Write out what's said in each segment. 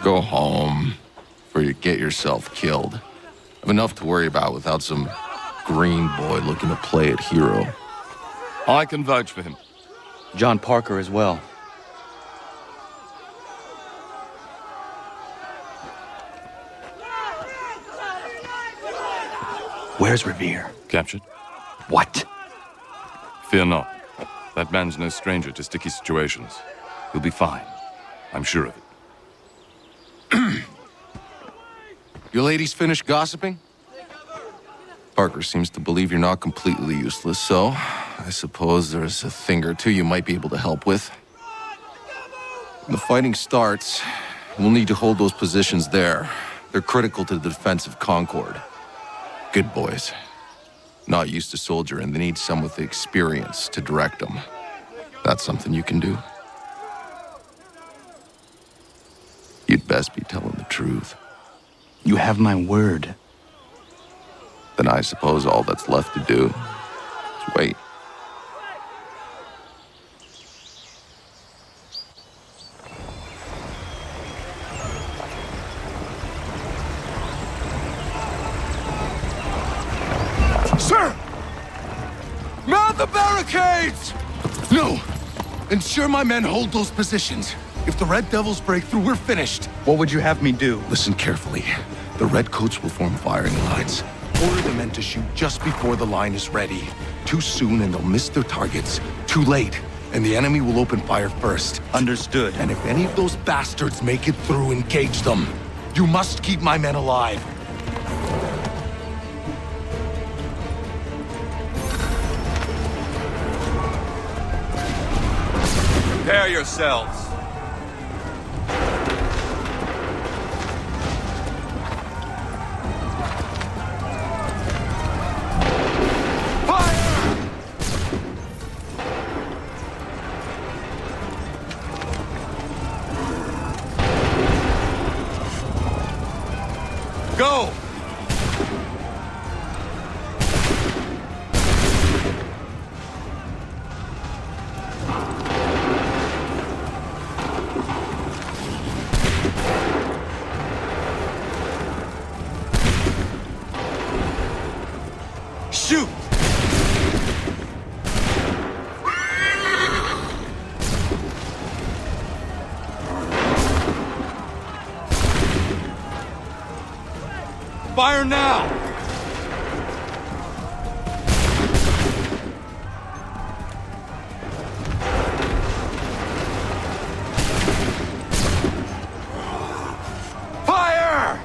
Go home, before you get yourself killed. I've enough to worry about without some green boy looking to play at hero. I can vouch for him. John Parker as well. Where's Revere? Captured? What? Fear not. That man's no stranger to sticky situations. He'll be fine. I'm sure of it. Your ladies finished gossiping? Parker seems to believe you're not completely useless, so I suppose there's a thing or two you might be able to help with. When the fighting starts, we'll need to hold those positions there. They're critical to the defense of Concord. Good boys. Not used to soldiering, they need some with the experience to direct them. That's something you can do. You'd best be telling the truth. You have my word. Then I suppose all that's left to do is wait. Sir! Mount the barricades! No! Ensure my men hold those positions. If the Red Devils break through, we're finished. What would you have me do? Listen carefully. The Redcoats will form firing lines. Order the men to shoot just before the line is ready. Too soon and they'll miss their targets. Too late, and the enemy will open fire first. Understood. And if any of those bastards make it through, engage them. You must keep my men alive. Prepare yourselves. Go! Shoot! Fire now! Fire!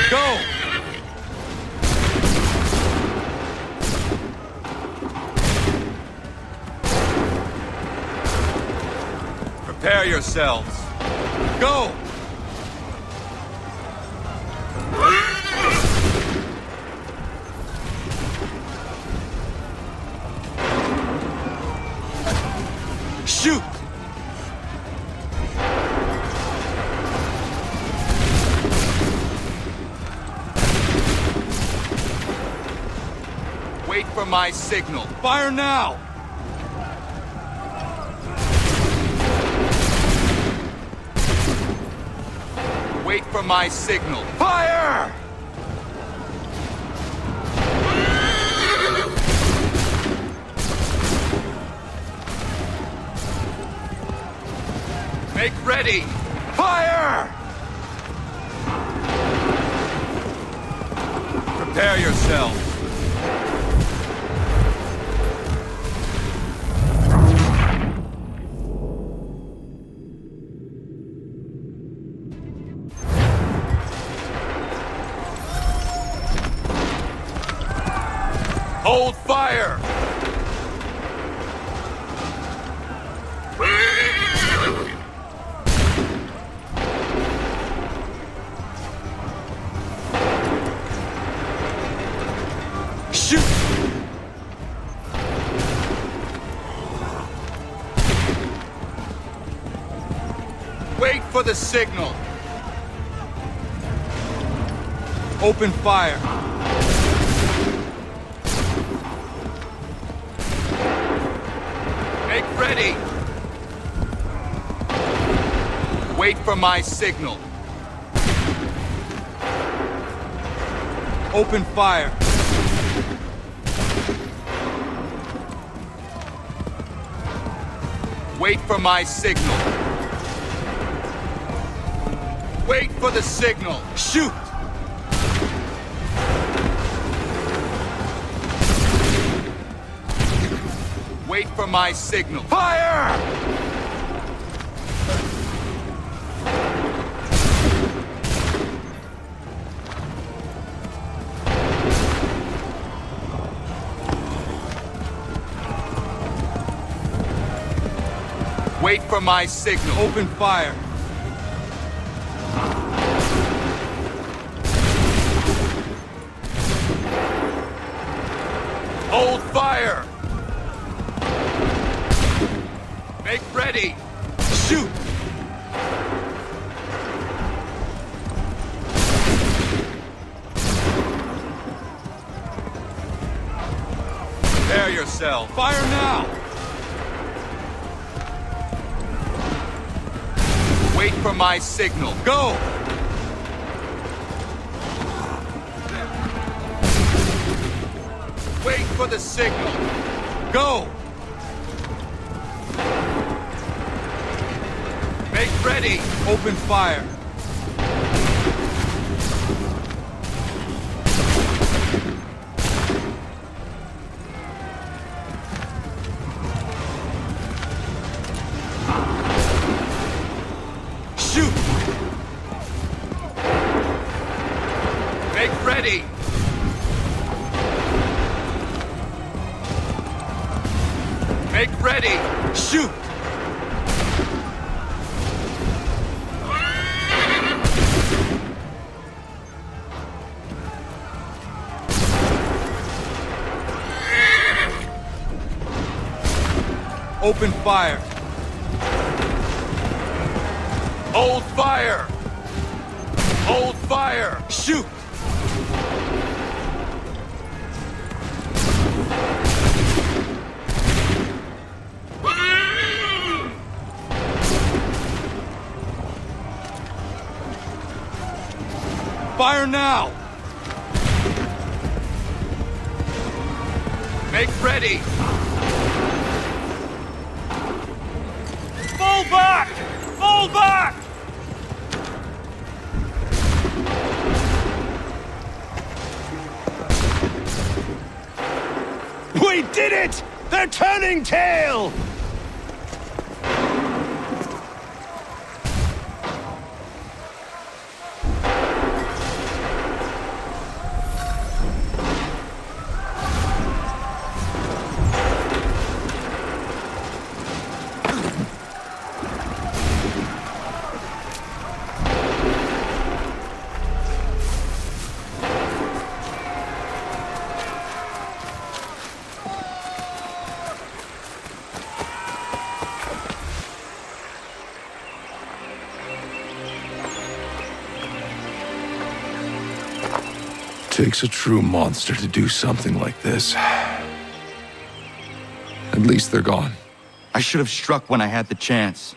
Go! Prepare yourselves. Go! Shoot! Wait for my signal. Fire now! Wait for my signal. Fire! Make ready! Fire! Prepare yourself. Hold fire! Shoot! for the signal. Open fire. Make ready. Wait for my signal. Open fire. Wait for my signal. Wait for the signal. Shoot! Wait for my signal. Fire! Wait for my signal. Open fire. Hold fire. Make ready. Shoot! Prepare yourself. Fire now! Wait for my signal. Go! Wait for the signal. Go! Make ready. Open fire. Shoot! Make ready. Make ready. Shoot! Open fire. Hold fire. Hold fire. Shoot! Fire now! Make ready. Fall back! Fall back! We did it! They're turning tail! Takes a true monster to do something like this. At least they're gone. I should have struck when I had the chance.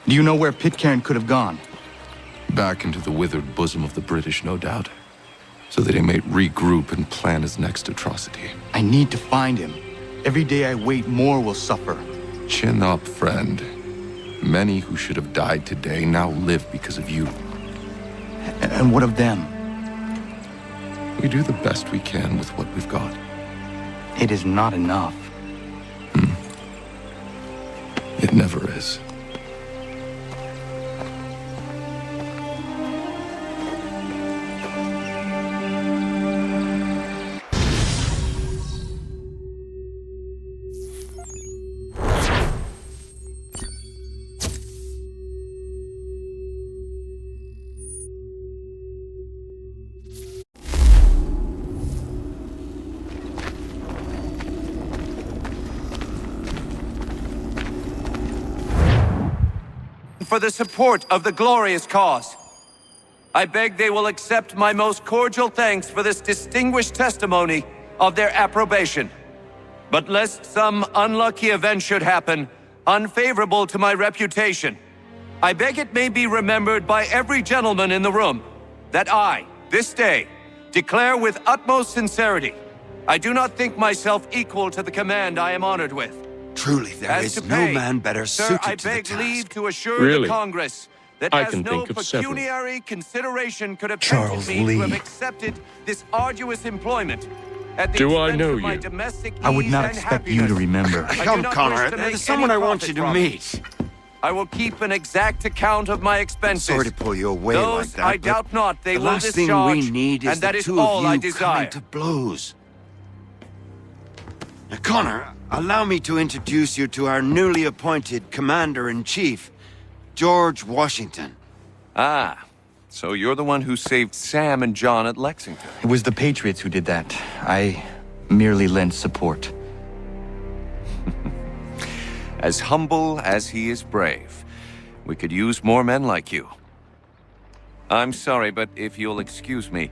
Do you know where Pitcairn could have gone? Back into the withered bosom of the British, no doubt. So that he may regroup and plan his next atrocity. I need to find him. Every day I wait, more will suffer. Chin up, friend. Many who should have died today now live because of you. And what of them? We do the best we can with what we've got. It is not enough. It never is. for the support of the glorious cause. I beg they will accept my most cordial thanks for this distinguished testimony of their approbation. But lest some unlucky event should happen, unfavorable to my reputation, I beg it may be remembered by every gentleman in the room that I, this day, declare with utmost sincerity, I do not think myself equal to the command I am honored with. Truly, there As is to no pay, man better sir, suited I to the beg task. leave to assure Really? the Congress that I as can no think of several. pecuniary consideration could have Charles tempted me Lee. to have accepted this arduous employment at the Do I expense know of my you? domestic I would ease not and expect you to happiness. remember. I do Come, not Connor. wish to make There's someone any I want you profit to from meet. it. I will keep an exact account of my expenses. Sorry to pull you away like Those that, I but doubt not they the will last thing discharge, we need is and that the is two all of I you desire. coming to blows. Now, Connor, allow me to introduce you to our newly appointed Commander-in-Chief, George Washington. Ah, so you're the one who saved Sam and John at Lexington. It was the Patriots who did that. I merely lent support. As humble as he is brave. We could use more men like you. I'm sorry, but if you'll excuse me,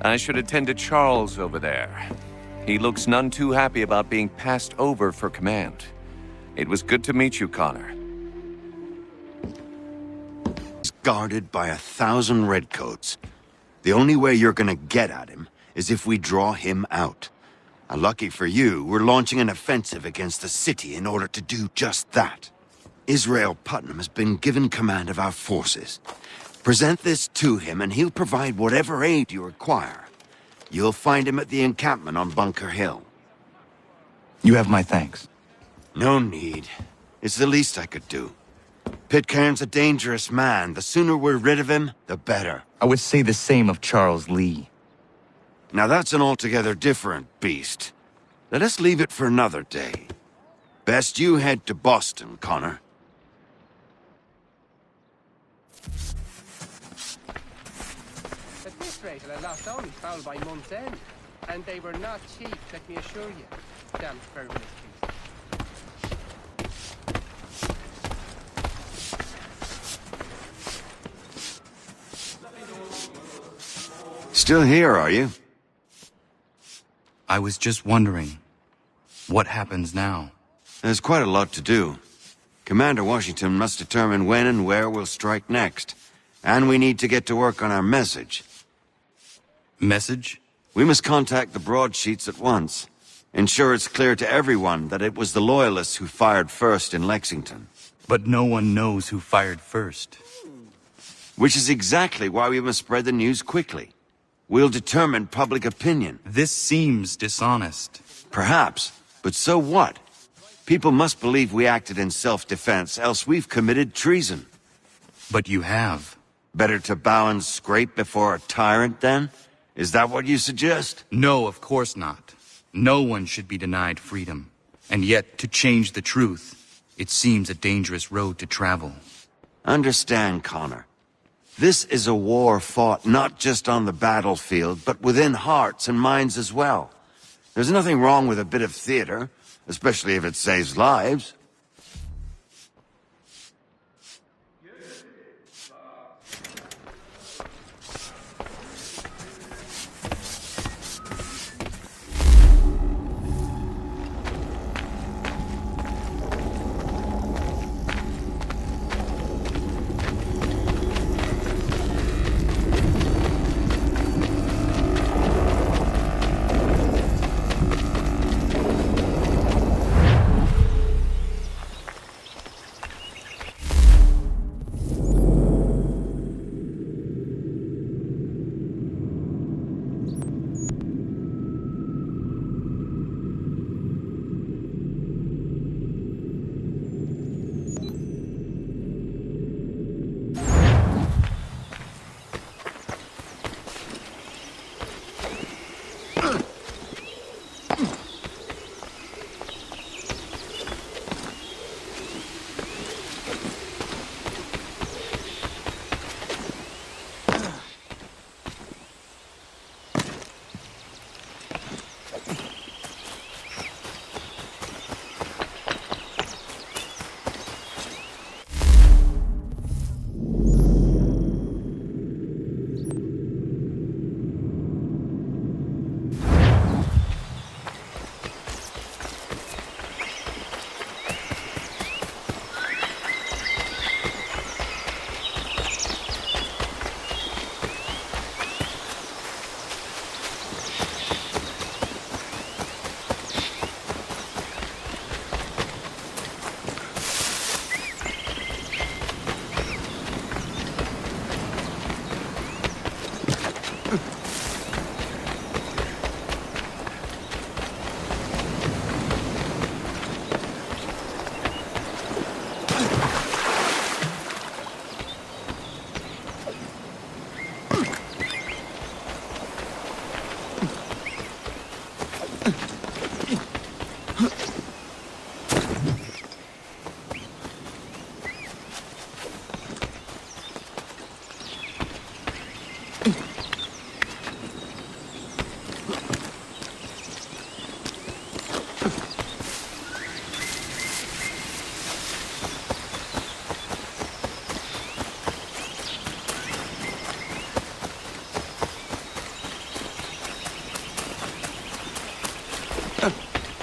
I should attend to Charles over there. He looks none too happy about being passed over for command. It was good to meet you, Connor. He's guarded by 1,000 redcoats. The only way you're gonna get at him is if we draw him out. Lucky for you, we're launching an offensive against the city in order to do just that. Israel Putnam has been given command of our forces. Present this to him and he'll provide whatever aid you require. You'll find him at the encampment on Bunker Hill. You have my thanks. No need. It's the least I could do. Pitcairn's a dangerous man. The sooner we're rid of him, the better. I would say the same of Charles Lee. Now that's an altogether different beast. Let us leave it for another day. Best you head to Boston, Connor. At this rate, I lost only foul by month's end. And they were not cheap, let me assure you. Damn frivolous piece. Still here, are you? I was just wondering, what happens now? There's quite a lot to do. Commander Washington must determine when and where we'll strike next. And we need to get to work on our message. Message? We must contact the broadsheets at once. Ensure it's clear to everyone that it was the Loyalists who fired first in Lexington. But no one knows who fired first. Which is exactly why we must spread the news quickly. We'll determine public opinion. This seems dishonest. Perhaps, but so what? People must believe we acted in self-defense, else we've committed treason. But you have. Better to bow and scrape before a tyrant, then? Is that what you suggest? No, of course not. No one should be denied freedom. And yet, to change the truth, it seems a dangerous road to travel. Understand, Connor. This is a war fought not just on the battlefield, but within hearts and minds as well. There's nothing wrong with a bit of theater, especially if it saves lives.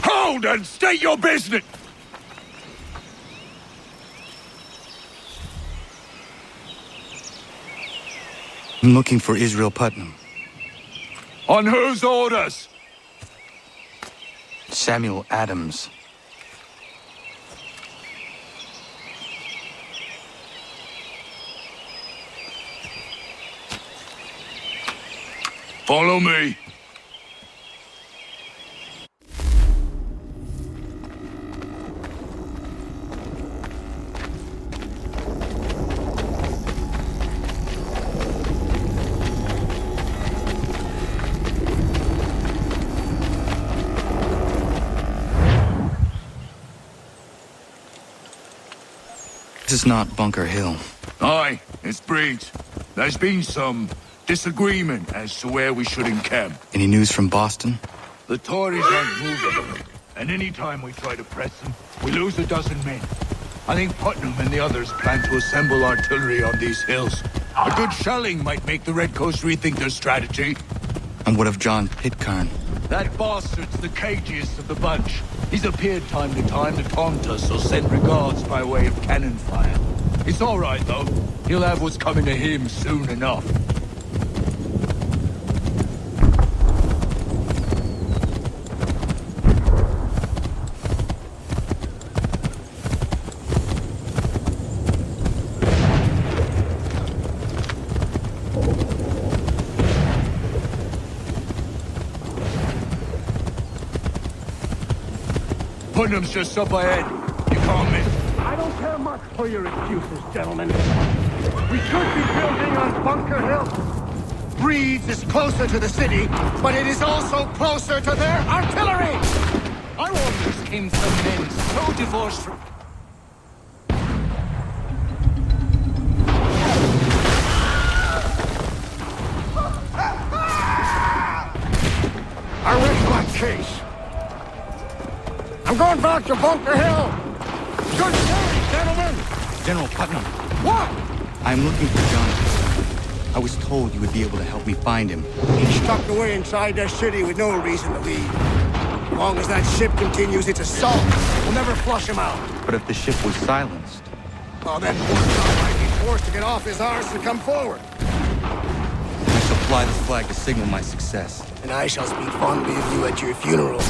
Hold and state your business! I'm looking for Israel Putnam. On whose orders? Samuel Adams. Follow me. This is not Bunker Hill. Aye, it's Breeds. There's been some disagreement as to where we should encamp. Any news from Boston? The Tories aren't moving, and any time we try to press them, we lose a dozen men. I think Putnam and the others plan to assemble artillery on these hills. A good shelling might make the Redcoats rethink their strategy. And what of John Pitcairn? That bastard's the cagiest of the bunch. He's appeared time to time to taunt us or send regards by way of cannon fire. It's all right, though. He'll have what's coming to him soon enough. Putnam's just up ahead. You can't miss. I don't care much for your excuses, gentlemen. We should be building on Bunker Hill. Breeds is closer to the city, but it is also closer to their artillery! Our orders came from men so divorced from... I rest my case. I'm going back to Bunker Hill! Good day, gentlemen! General Putnam, What? I'm looking for John. I was told you would be able to help me find him. He's stuck away inside their city with no reason to leave. As long as that ship continues its assault, we'll never flush him out. But if the ship was silenced... Oh, then poor John might be forced to get off his arse and come forward. I shall fly the flag to signal my success. And I shall speak fondly of you at your funeral.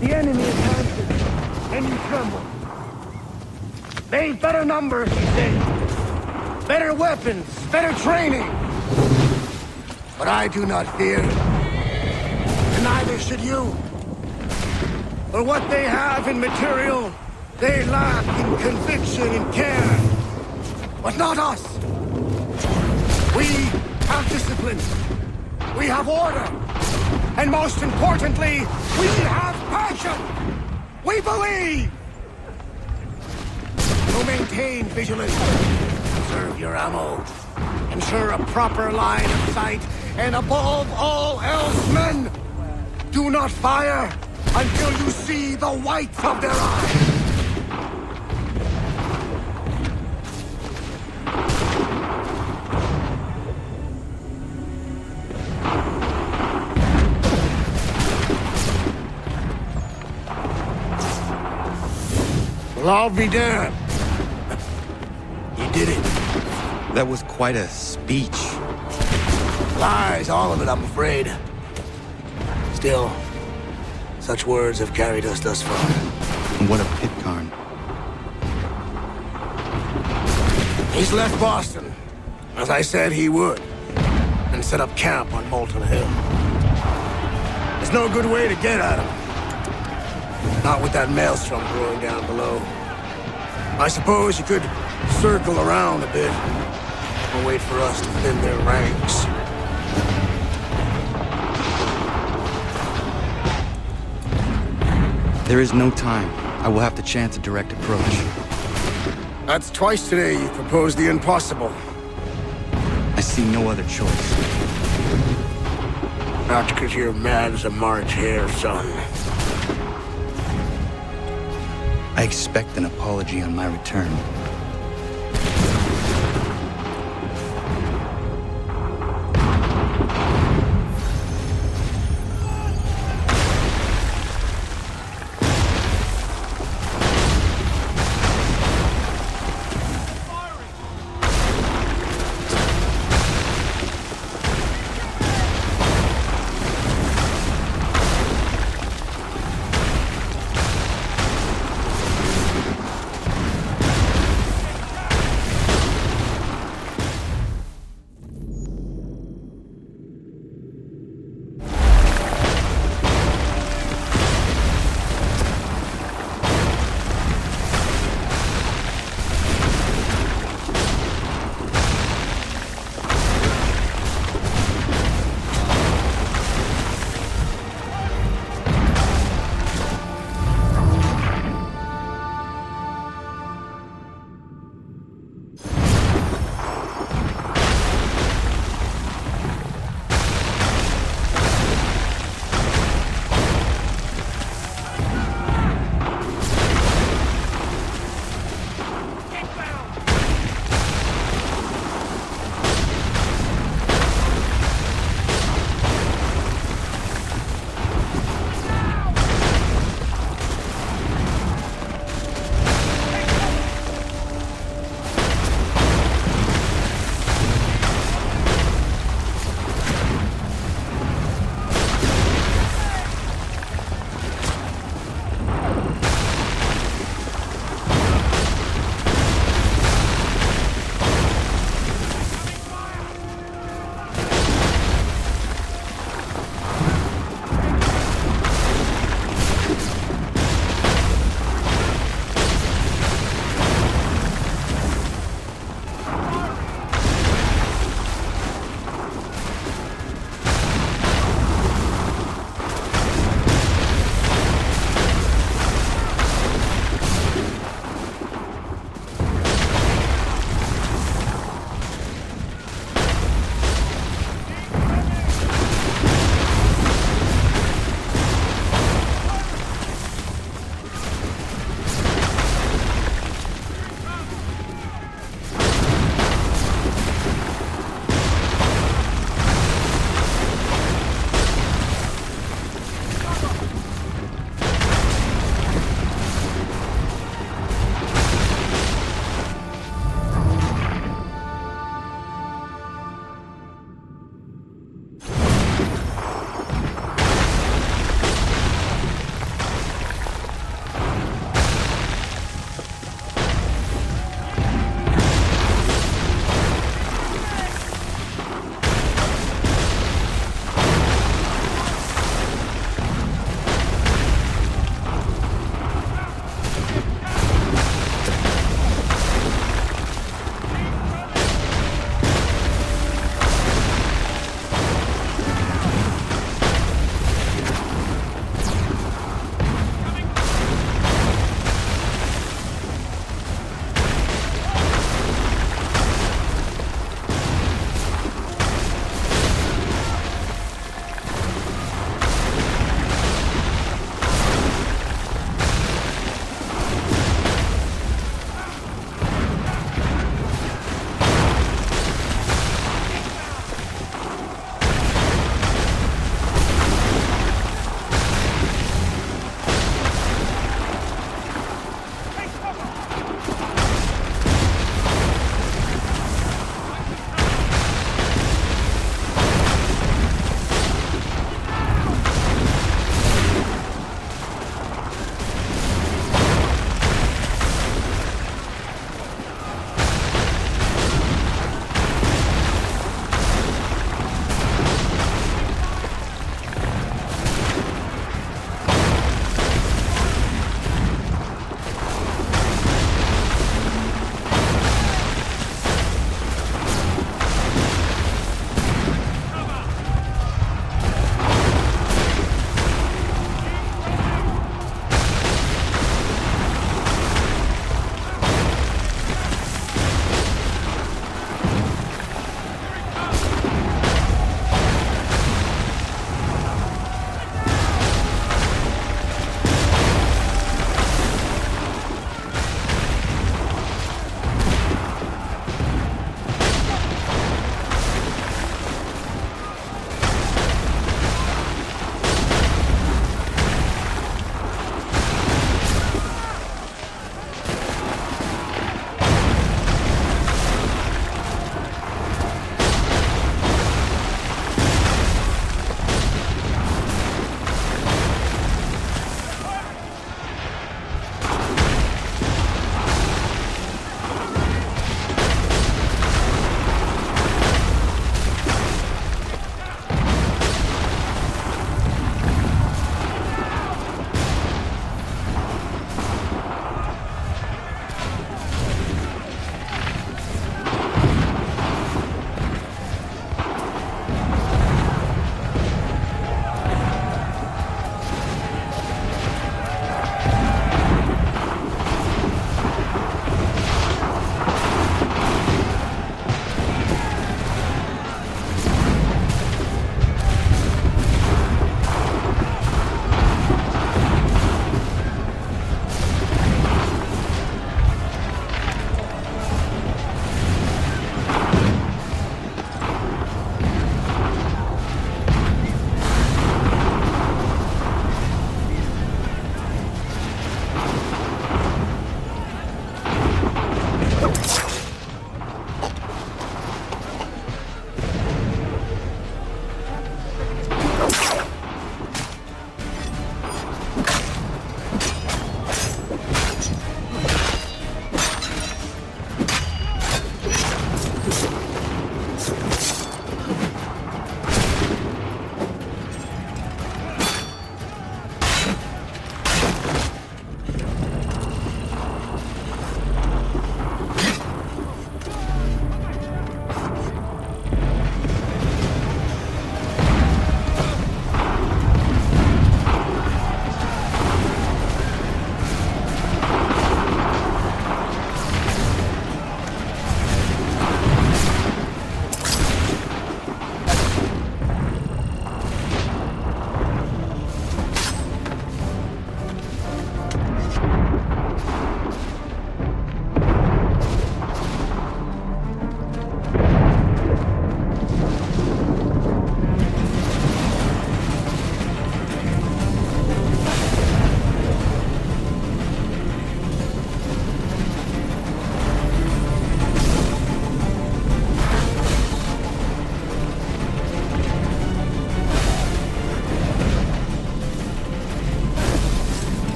The enemy advances, and you tremble. They've better numbers, you say. Better weapons, better training. But I do not fear. And neither should you. For what they have in material, they lack in conviction and care. But not us. We have discipline. We have order. And most importantly, we have passion! We believe! So maintain vigilance. Conserve your ammo. Ensure a proper line of sight. And above all else, men, do not fire until you see the whites of their eyes. Well, I'll be damned. You did it. That was quite a speech. Lies, all of it, I'm afraid. Still, such words have carried us thus far. And what of Pitcairn? He's left Boston, as I said he would, and set up camp on Molten Hill. There's no good way to get at him. Not with that maelstrom brewing down below. I suppose you could circle around a bit and wait for us to thin their ranks. There is no time. I will have to chance a direct approach. That's twice today you've proposed the impossible. I see no other choice. Not because you're mad as a March hare, son. I expect an apology on my return.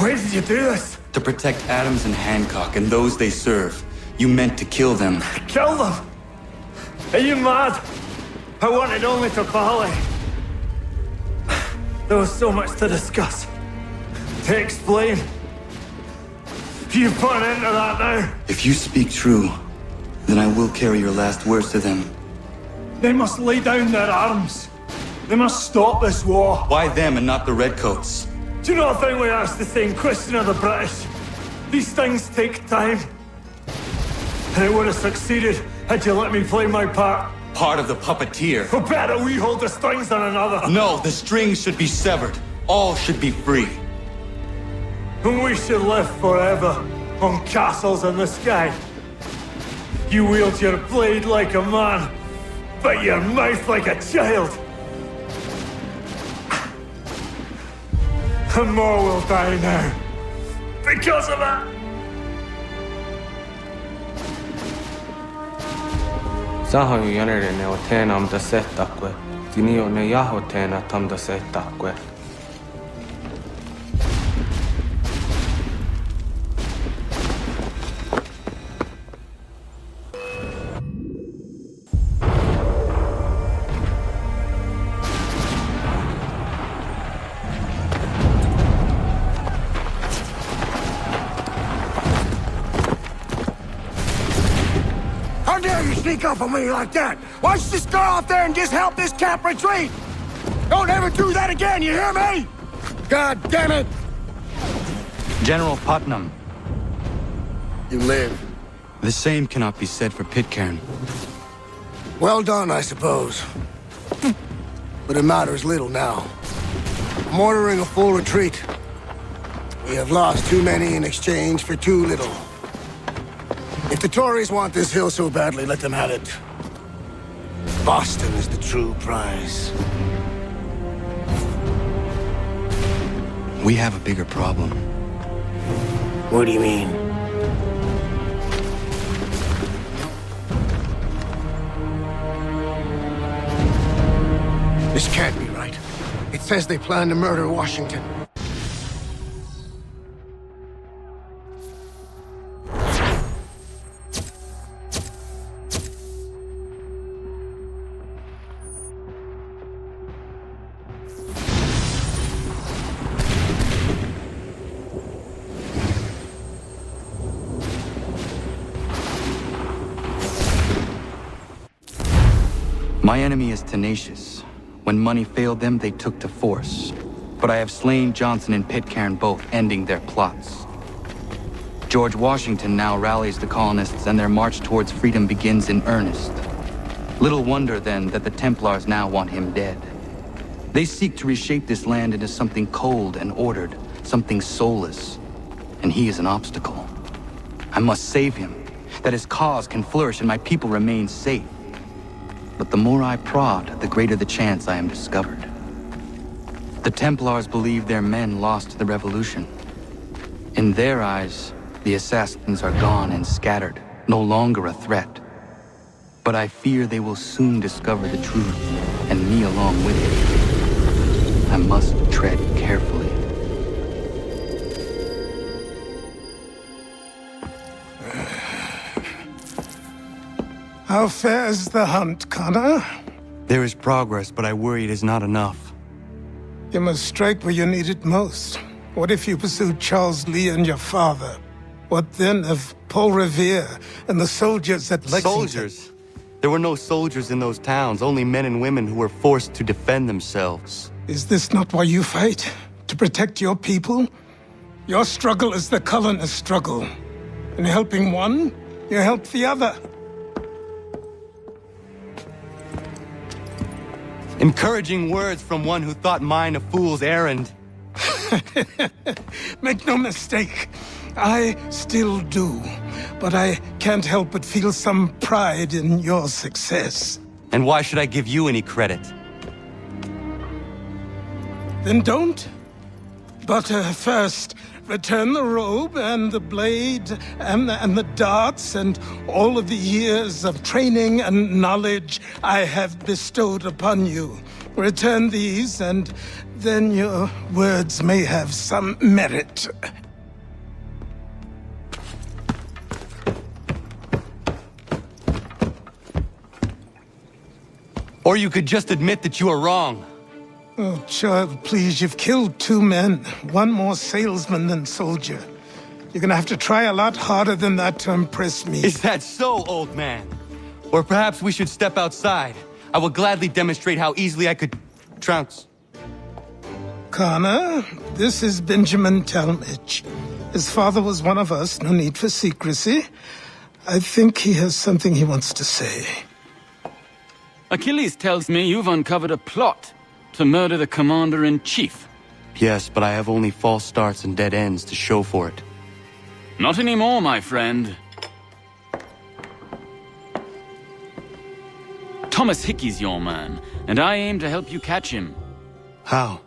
Why did you do this? To protect Adams and Hancock and those they serve, you meant to kill them. Kill them? Are you mad? I wanted only to parley. There was so much to discuss, to explain. You put an end to that now. If you speak true, then I will carry your last words to them. They must lay down their arms. They must stop this war. Why them and not the Redcoats? Do you not think we asked the same question of the British? These things take time. And it would have succeeded had you let me play my part. Part of the puppeteer. Or better, we hold the strings on another. No, the strings should be severed. All should be free. And we should live forever on castles in the sky. You wield your blade like a man, but your mouth like a child. And more will die now. Because of that. Sahoin jänerene o teenam da settakwe. Tinio ne jaho teena tam da settakwe. How dare you sneak up on me like that? Why don't you just go out there and just help this camp retreat? Don't ever do that again, you hear me? God damn it! General Putnam. You live. The same cannot be said for Pitcairn. Well done, I suppose. But it matters little now. I'm ordering a full retreat. We have lost too many in exchange for too little. If the Tories want this hill so badly, let them have it. Boston is the true prize. We have a bigger problem. What do you mean? This can't be right. It says they plan to murder Washington. My enemy is tenacious. When money failed them, they took to force. But I have slain Johnson and Pitcairn both, ending their plots. George Washington now rallies the colonists and their march towards freedom begins in earnest. Little wonder, then, that the Templars now want him dead. They seek to reshape this land into something cold and ordered, something soulless. And he is an obstacle. I must save him, that his cause can flourish and my people remain safe. But the more I prod, the greater the chance I am discovered. The Templars believe their men lost the revolution. In their eyes, the assassins are gone and scattered, no longer a threat. But I fear they will soon discover the truth, and me along with it. I must tread carefully. How fares the hunt, Connor? There is progress, but I worry it is not enough. You must strike where you need it most. What if you pursued Charles Lee and your father? What then of Paul Revere and the soldiers at Lexington? Soldiers? There were no soldiers in those towns, only men and women who were forced to defend themselves. Is this not why you fight? To protect your people? Your struggle is the colonist struggle. In helping one, you help the other. Encouraging words from one who thought mine a fool's errand. Make no mistake, I still do. But I can't help but feel some pride in your success. And why should I give you any credit? Then don't. But first, return the robe and the blade and the darts and all of the years of training and knowledge I have bestowed upon you. Return these, and then your words may have some merit. Or you could just admit that you are wrong. Oh, child, please, you've killed 2 men. One more salesman than soldier. You're gonna have to try a lot harder than that to impress me. Is that so, old man? Or perhaps we should step outside. I will gladly demonstrate how easily I could trounce. Connor, this is Benjamin Talmadge. His father was one of us, no need for secrecy. I think he has something he wants to say. Achilles tells me you've uncovered a plot to murder the Commander-in-Chief. Yes, but I have only false starts and dead ends to show for it. Not anymore, my friend. Thomas Hickey's your man, and I aim to help you catch him. How?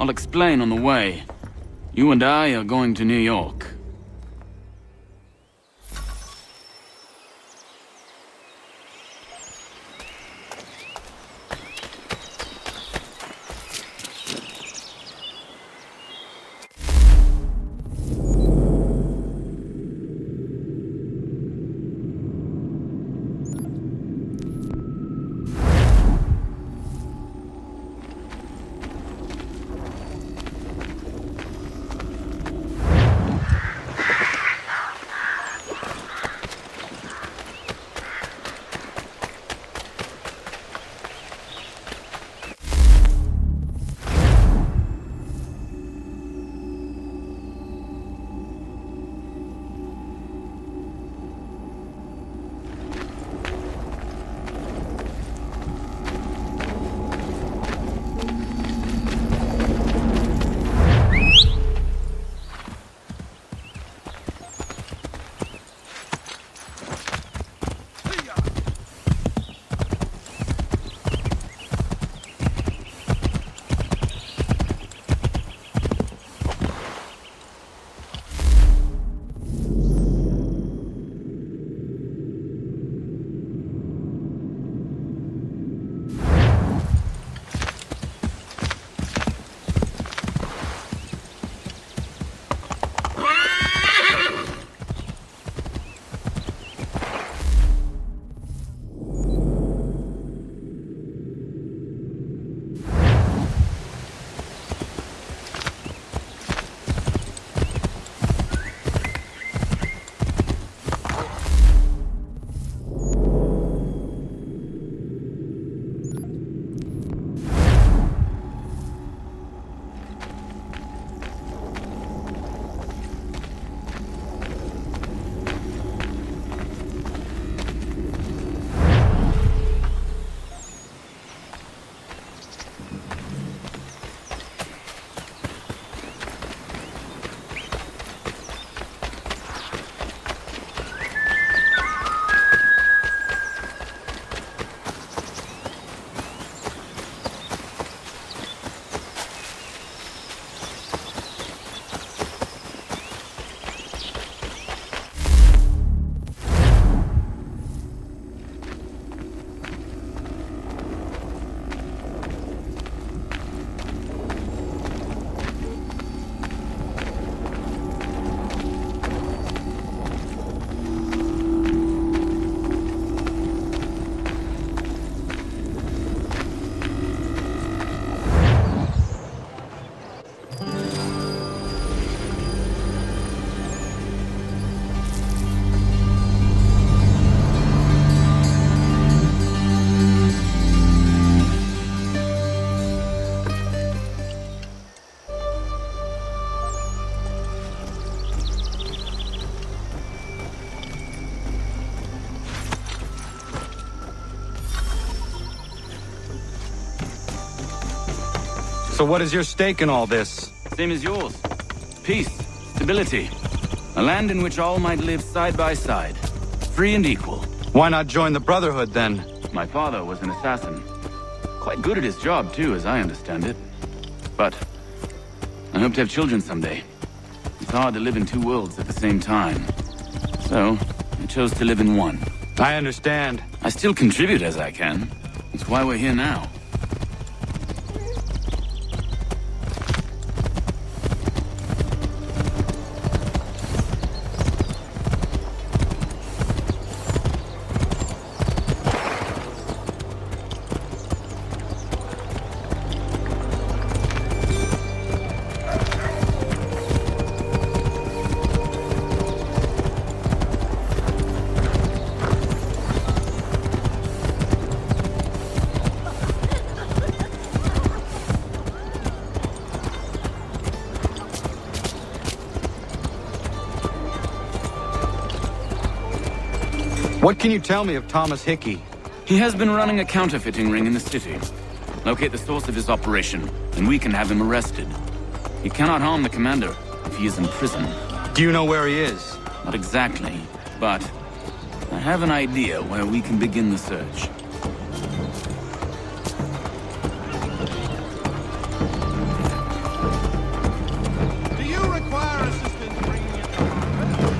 I'll explain on the way. You and I are going to New York. So what is your stake in all this? Same as yours. Peace, stability. A land in which all might live side by side. Free and equal. Why not join the Brotherhood, then? My father was an assassin. Quite good at his job, too, as I understand it. But I hope to have children someday. It's hard to live in 2 worlds at the same time. So, I chose to live in one. I understand. I still contribute as I can. That's why we're here now. What can you tell me of Thomas Hickey? He has been running a counterfeiting ring in the city. Locate the source of his operation, and we can have him arrested. He cannot harm the commander if he is in prison. Do you know where he is? Not exactly, but I have an idea where we can begin the search. Do you require assistance bringing it to market?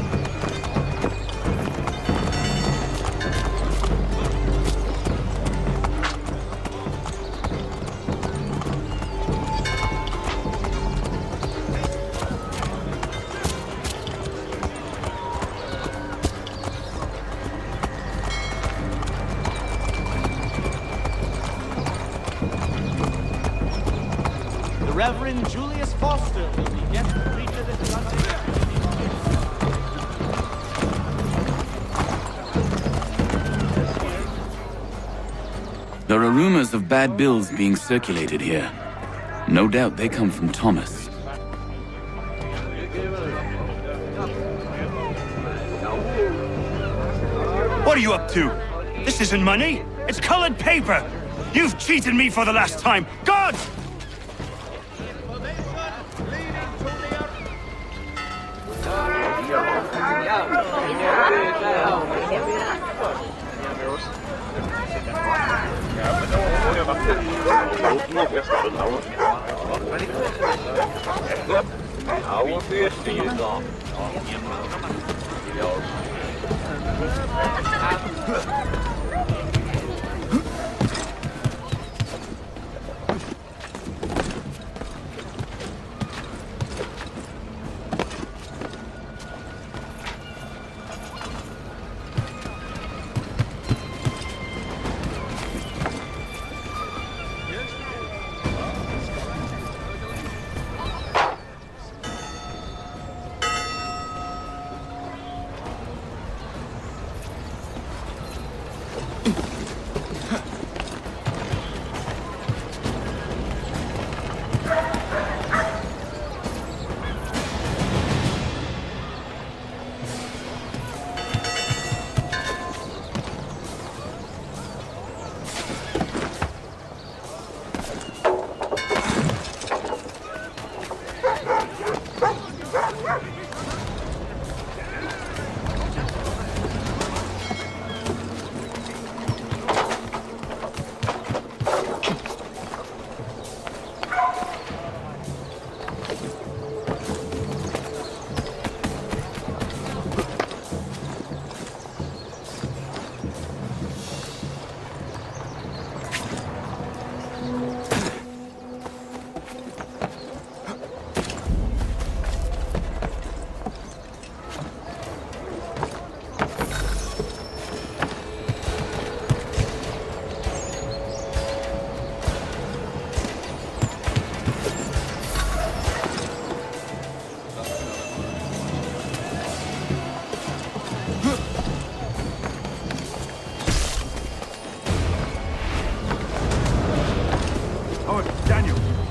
The Reverend Julius Foster will be guest preacher this Sunday. There are rumors of bad bills being circulated here. No doubt they come from Thomas. What are you up to? This isn't money. It's colored paper. You've cheated me for the last time. God!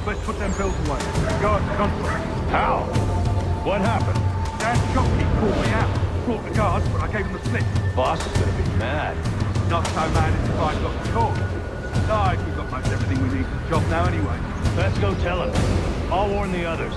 Let's put them bills away. Guard control. How? What happened? Dan Jockey called me out. Brought the guards, but I gave him the slip. Boss is gonna be mad. Not so mad if I got the call. Besides, we've got most everything we need for the job now anyway. Let's go tell him. I'll warn the others.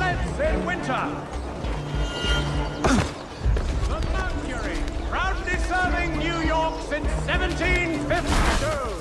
sleds in winter. The Mercury, proudly serving New York since 1752.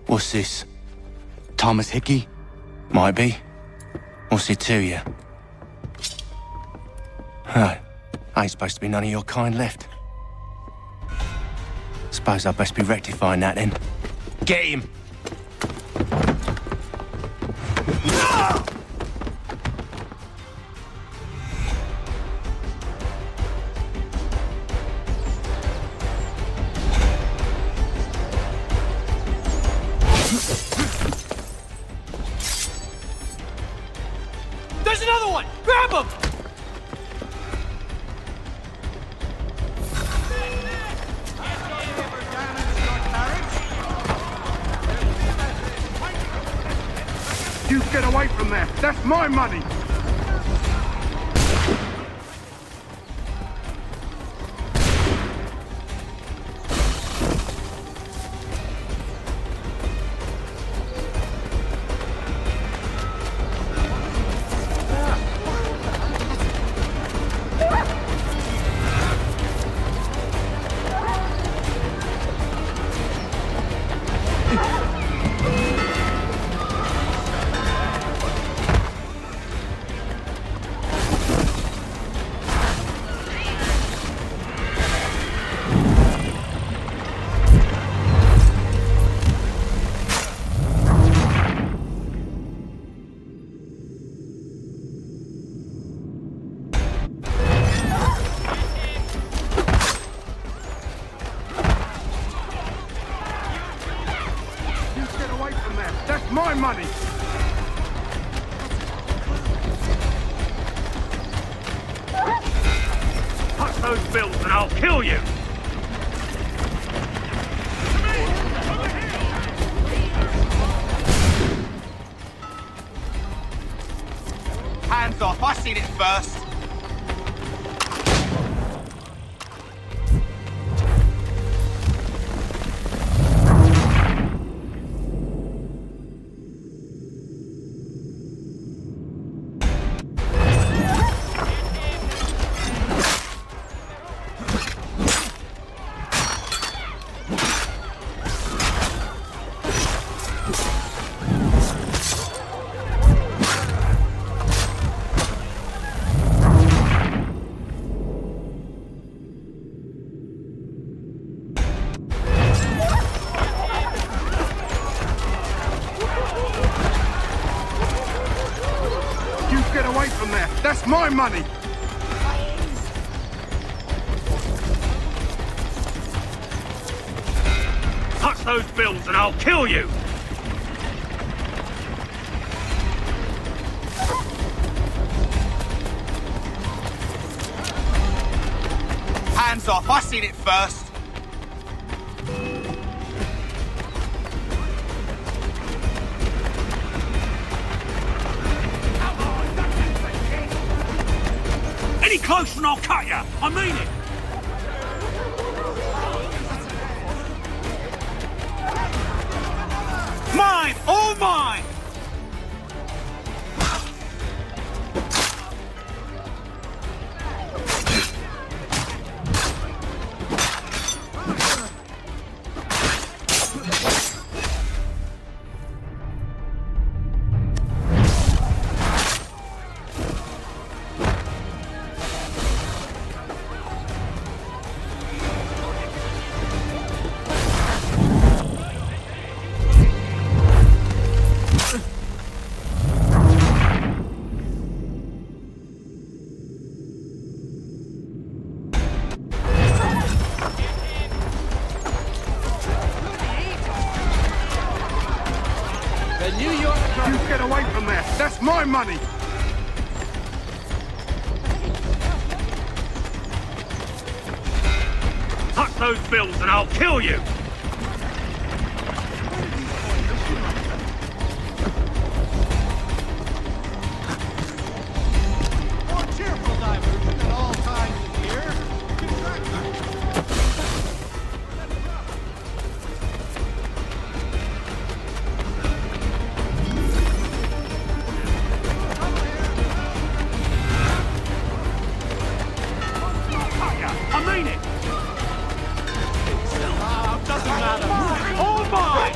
What's this? Thomas Hickey? Might be. What's it to you? Huh. Ain't supposed to be none of your kind left. Suppose I best be rectifying that then. Get him! There's another one! Grab him! You get away from there! That's my money! That's my money! Touch those bills and I'll kill you! Hands off, I seen it first. Get away from there! That's my money! Touch those bills and I'll kill you! Hands off, I seen it first. Any closer and I'll cut you! I mean it! Mine! All mine! That's my money! Tuck those bills and I'll kill you! More cheerful diversion at all times of year. I mean it! Doesn't matter. All mine!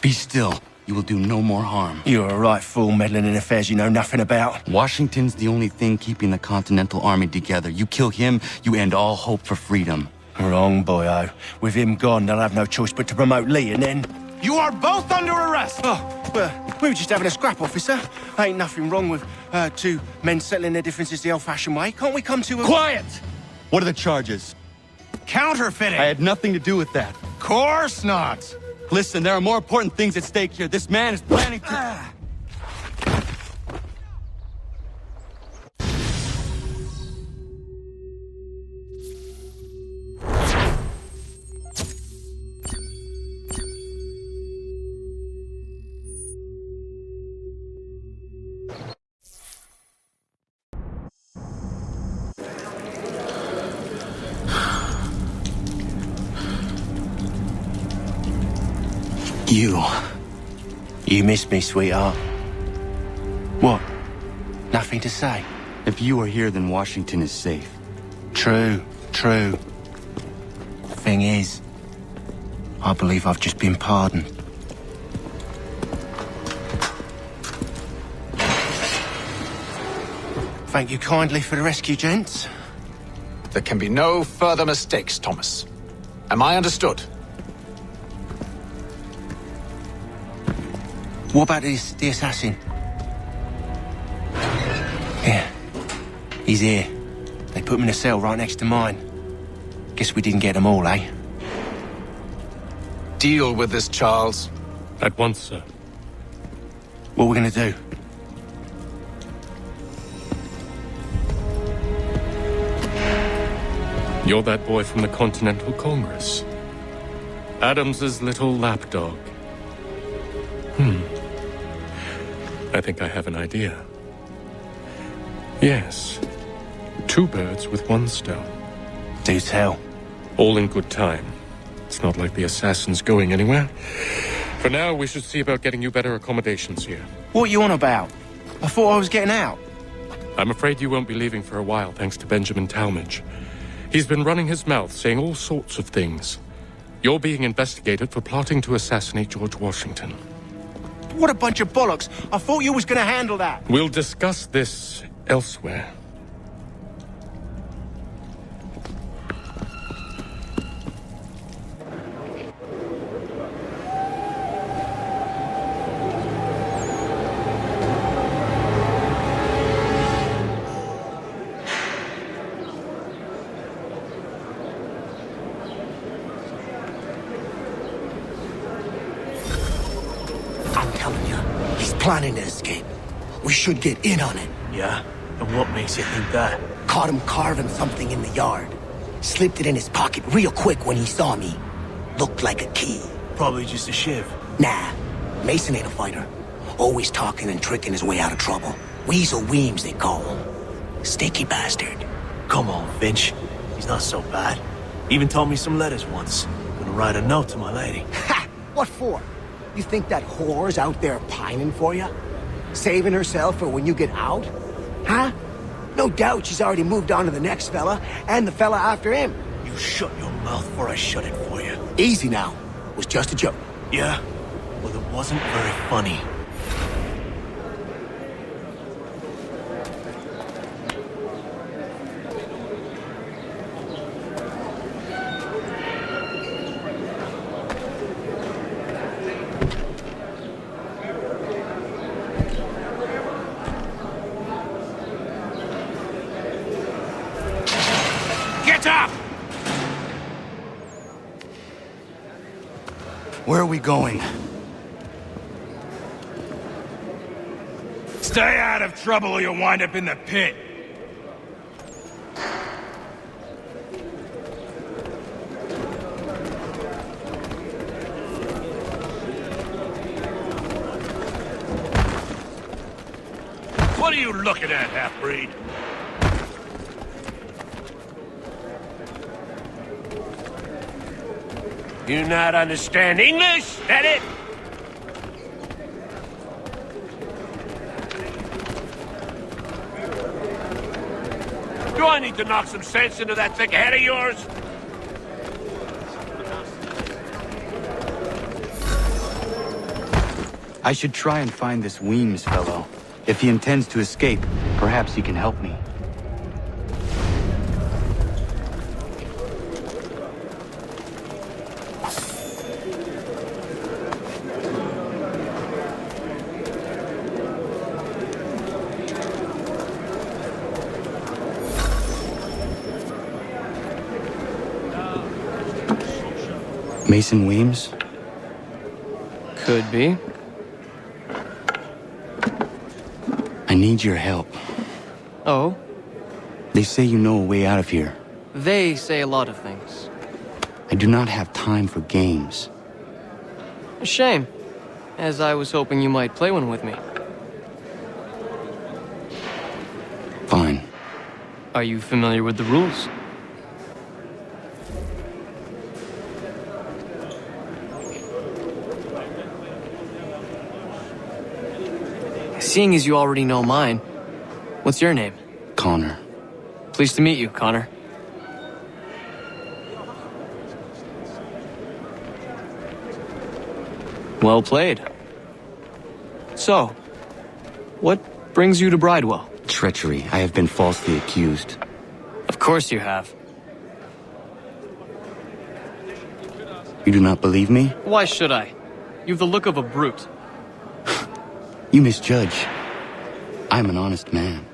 Be still. You will do no more harm. You're a right fool meddling in affairs you know nothing about. Washington's the only thing keeping the Continental Army together. You kill him, you end all hope for freedom. Wrong, boyo. With him gone, they'll have no choice but to promote Lee, and then... You are both under arrest! Oh, well, we were just having a scrap, officer. Ain't nothing wrong with two men settling their differences the old-fashioned way. Can't we come to a... Quiet! What are the charges? Counterfeiting! I had nothing to do with that. Course not! Listen, there are more important things at stake here. This man is planning to... You missed me, sweetheart. What? Nothing to say? If you are here, then Washington is safe. True. Thing is, I believe I've just been pardoned. Thank you kindly for the rescue, gents. There can be no further mistakes, Thomas. Am I understood? What about the assassin? Yeah. He's here. They put him in a cell right next to mine. Guess we didn't get them all, eh? Deal with this, Charles. At once, sir. What are we gonna do? You're that boy from the Continental Congress. Adams's little lapdog. I think I have an idea. Yes. 2 birds with 1 stone. Do tell. All in good time. It's not like the assassin's going anywhere. For now, we should see about getting you better accommodations here. What are you on about? I thought I was getting out. I'm afraid you won't be leaving for a while, thanks to Benjamin Talmadge. He's been running his mouth, saying all sorts of things. You're being investigated for plotting to assassinate George Washington. What a bunch of bollocks. I thought you was gonna handle that. We'll discuss this elsewhere. Planning to escape. We should get in on it. Yeah? And what makes you think that? Caught him carving something in the yard. Slipped it in his pocket real quick when he saw me. Looked like a key. Probably just a shiv. Nah. Mason ain't a fighter. Always talking and tricking his way out of trouble. Weasel Weems, they call him. Sneaky bastard. Come on, Finch. He's not so bad. Even told me some letters once. Gonna write a note to my lady. Ha! What for? You think that whore's out there pining for you? Saving herself for when you get out? Huh? No doubt she's already moved on to the next fella, and the fella after him. You shut your mouth before I shut it for you. Easy now. It was just a joke. Yeah? Well, it wasn't very funny. Shut up! Where are we going? Stay out of trouble or you'll wind up in the pit. What are you looking at, half-breed? You not understand English? That it? Do I need to knock some sense into that thick head of yours? I should try and find this Weems fellow. If he intends to escape, perhaps he can help me. Mason Weems? Could be. I need your help. Oh? They say you know a way out of here. They say a lot of things. I do not have time for games. A shame, as I was hoping you might play one with me. Fine. Are you familiar with the rules? Seeing as you already know mine, what's your name? Connor. Pleased to meet you, Connor. Well played. So, what brings you to Bridewell? Treachery. I have been falsely accused. Of course you have. You do not believe me? Why should I? You've the look of a brute. You misjudge. I'm an honest man.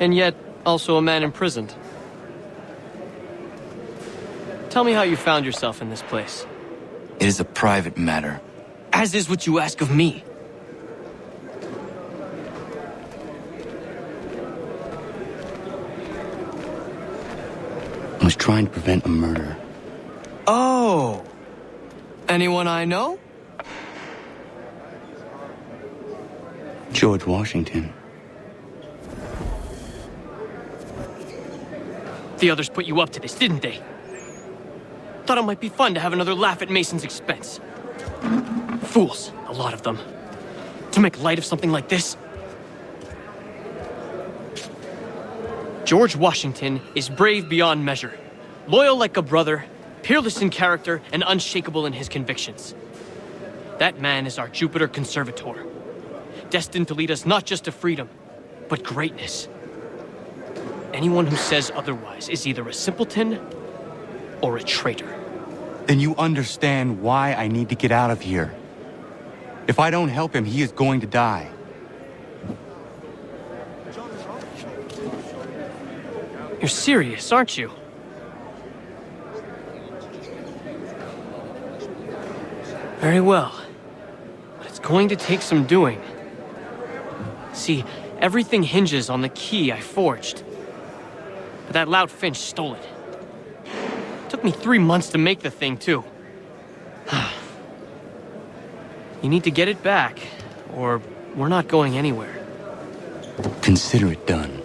And yet, also a man imprisoned. Tell me how you found yourself in this place. It is a private matter. As is what you ask of me. I was trying to prevent a murder. Oh! Anyone I know? George Washington. The others put you up to this, didn't they? Thought it might be fun to have another laugh at Mason's expense. Fools, a lot of them. To make light of something like this. George Washington is brave beyond measure, loyal like a brother, peerless in character, and unshakable in his convictions. That man is our Jupiter Conservator, destined to lead us not just to freedom, but greatness. Anyone who says otherwise is either a simpleton or a traitor. Then you understand why I need to get out of here. If I don't help him, he is going to die. You're serious, aren't you? Very well. But it's going to take some doing. See, everything hinges on the key I forged. But that lout Finch stole it. Took me 3 months to make the thing, too. You need to get it back, or we're not going anywhere. Consider it done.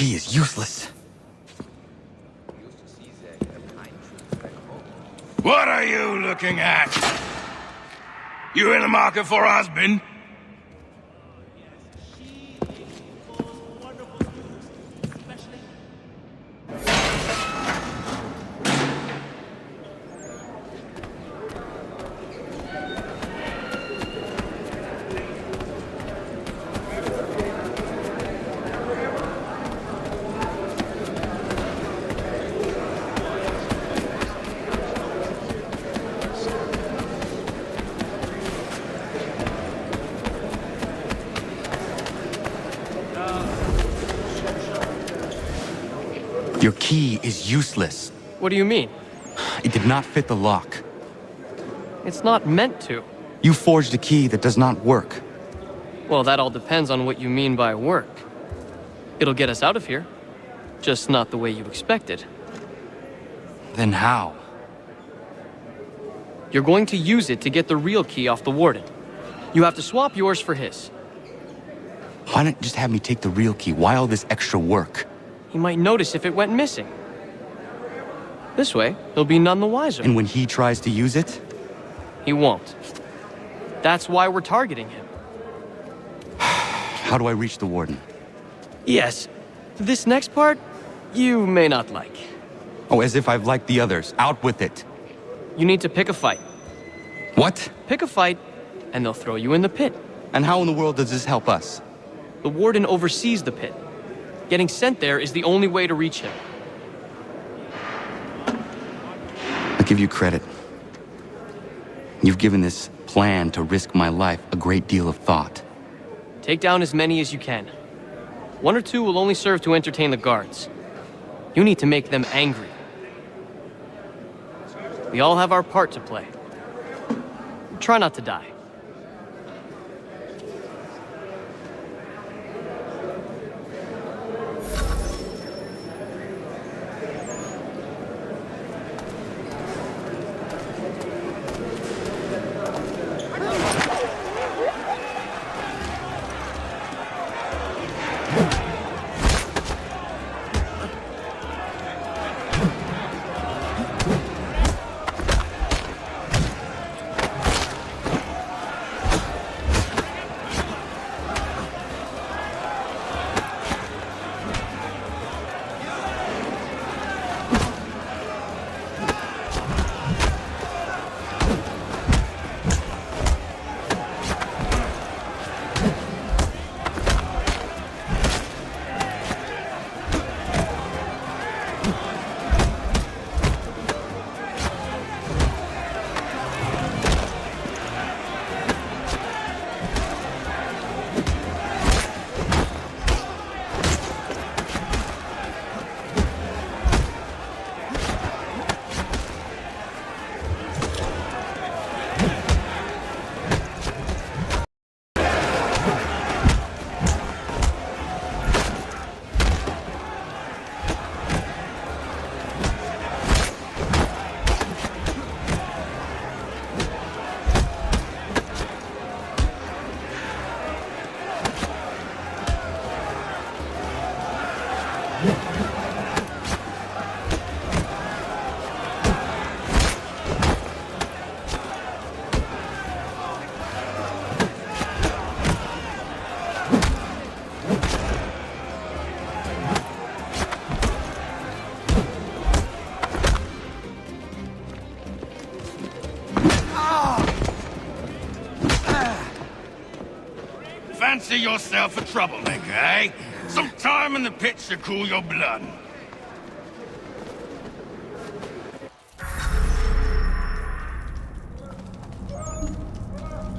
key is useless. What are you looking at? You in the market for a husband? Your key is useless. What do you mean? It did not fit the lock. It's not meant to. You forged a key that does not work. Well, that all depends on what you mean by work. It'll get us out of here. Just not the way you expected. Then how? You're going to use it to get the real key off the warden. You have to swap yours for his. Why not just have me take the real key? Why all this extra work? He might notice if it went missing. This way, he'll be none the wiser. And when he tries to use it? He won't. That's why we're targeting him. How do I reach the warden? Yes. This next part, you may not like. Oh, as if I've liked the others. Out with it. You need to pick a fight. What? Pick a fight, and they'll throw you in the pit. And how in the world does this help us? The warden oversees the pit. Getting sent there is the only way to reach him. I'll give you credit. You've given this plan to risk my life a great deal of thought. Take down as many as you can. 1 or 2 will only serve to entertain the guards. You need to make them angry. We all have our part to play. Try not to die. Fancy yourself a troublemaker, eh? Some time in the pits to cool your blood.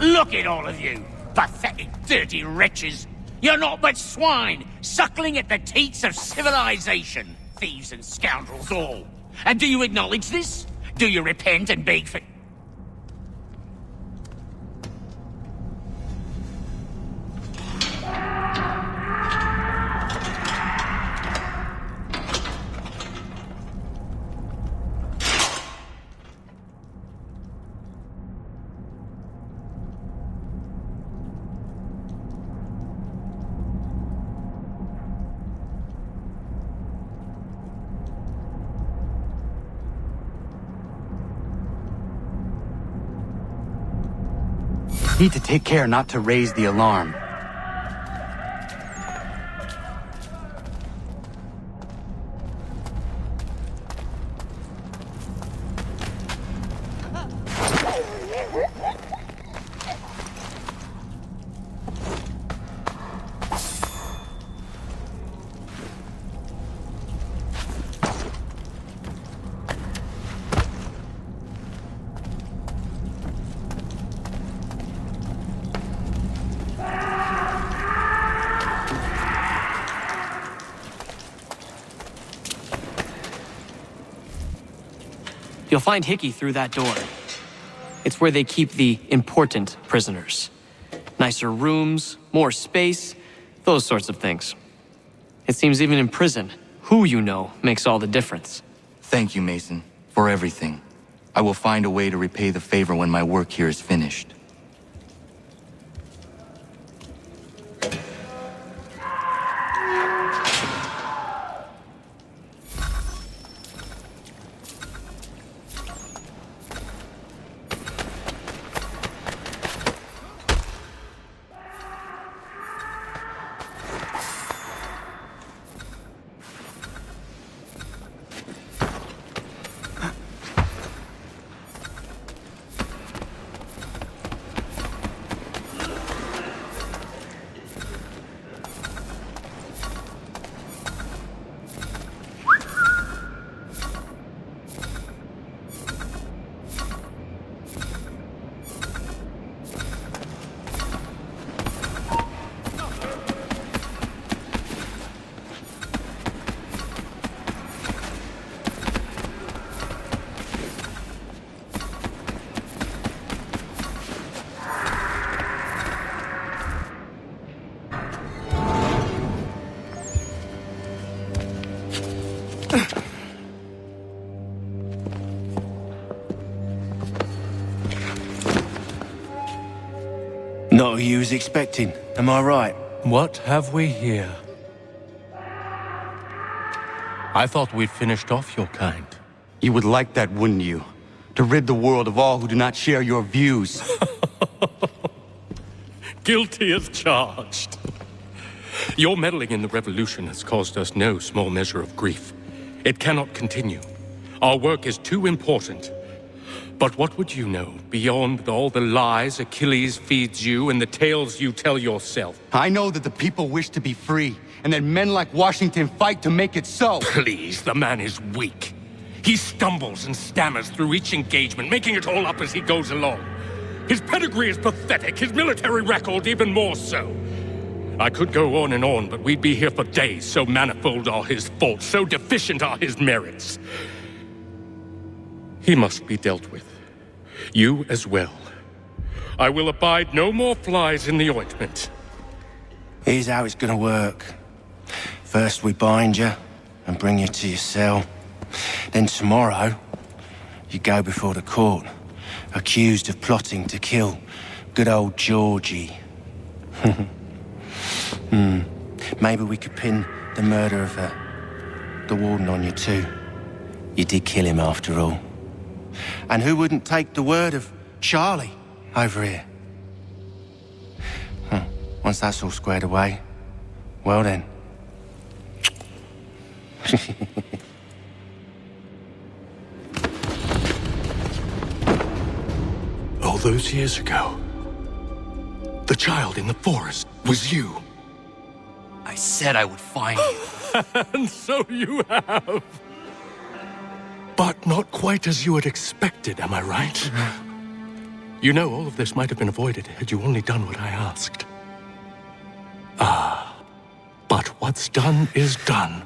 Look at all of you, pathetic, dirty wretches. You're not but swine, suckling at the teats of civilization. Thieves and scoundrels all. And do you acknowledge this? Do you repent and beg for... Need to take care not to raise the alarm. You'll find Hickey through that door. It's where they keep the important prisoners. Nicer rooms, more space, those sorts of things. It seems even in prison, who you know makes all the difference. Thank you, Mason, for everything. I will find a way to repay the favor when my work here is finished. Not who you was expecting, am I right? What have we here? I thought we'd finished off your kind. You would like that, wouldn't you? To rid the world of all who do not share your views. Guilty as charged. Your meddling in the revolution has caused us no small measure of grief. It cannot continue. Our work is too important. But what would you know beyond all the lies Achilles feeds you and the tales you tell yourself? I know that the people wish to be free, and that men like Washington fight to make it so. Please, the man is weak. He stumbles and stammers through each engagement, making it all up as he goes along. His pedigree is pathetic, his military record even more so. I could go on and on, but we'd be here for days, so manifold are his faults, so deficient are his merits. He must be dealt with. You as well. I will abide no more flies in the ointment. Here's how it's gonna work. First we bind you and bring you to your cell. Then tomorrow, you go before the court, accused of plotting to kill good old Georgie. Maybe we could pin the murder of the warden on you too. You did kill him after all. And who wouldn't take the word of Charlie over here? Once that's all squared away, well then. All those years ago, the child in the forest was you. I said I would find you. And so you have. But not quite as you had expected, am I right? You know, all of this might have been avoided had you only done what I asked. But what's done is done.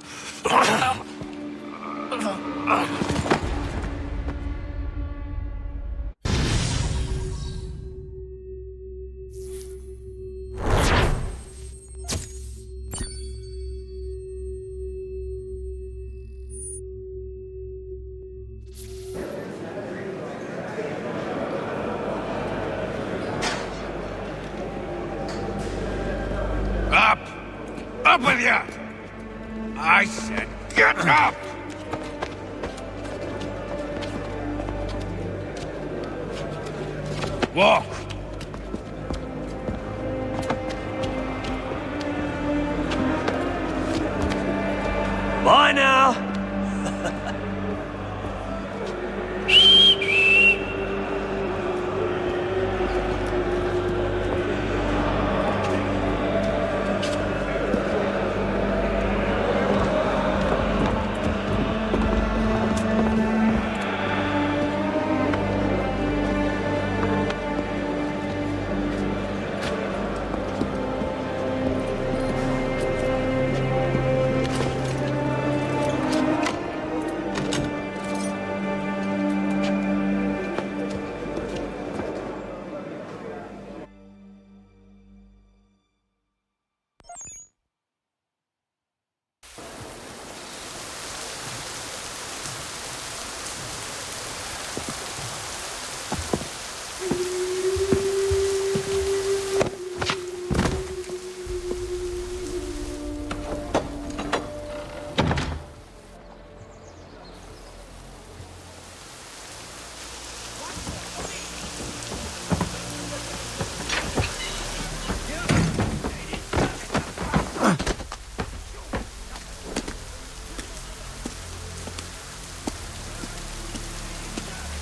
Up with you! I said get up! Walk! Bye now.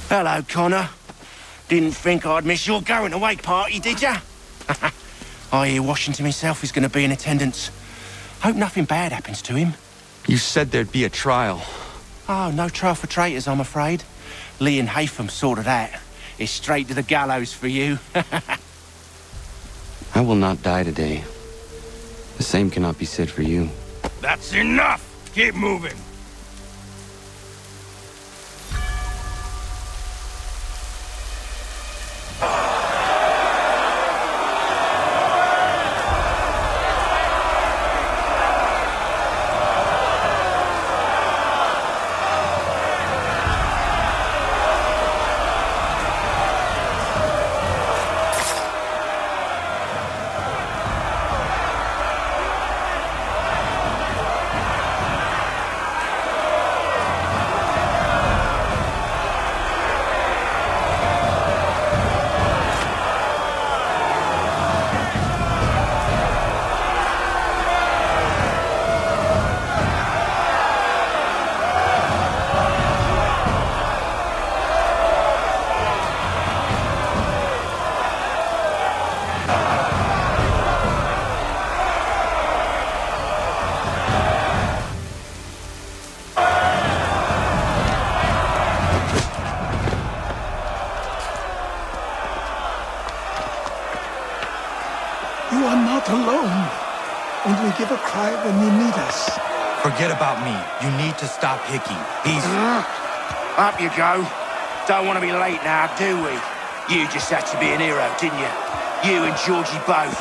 Hello, Connor. Didn't think I'd miss your going-away party, did ya? I hear Washington himself is going to be in attendance. Hope nothing bad happens to him. You said there'd be a trial. Oh, no trial for traitors, I'm afraid. Lee and Haytham sorted that. It's straight to the gallows for you. I will not die today. The same cannot be said for you. That's enough! Keep moving. You are not alone. Only give a cry when you need us. Forget about me. You need to stop Hickey. He's... Up you go. Don't want to be late now, do we? You just had to be an hero, didn't you? You and Georgie both.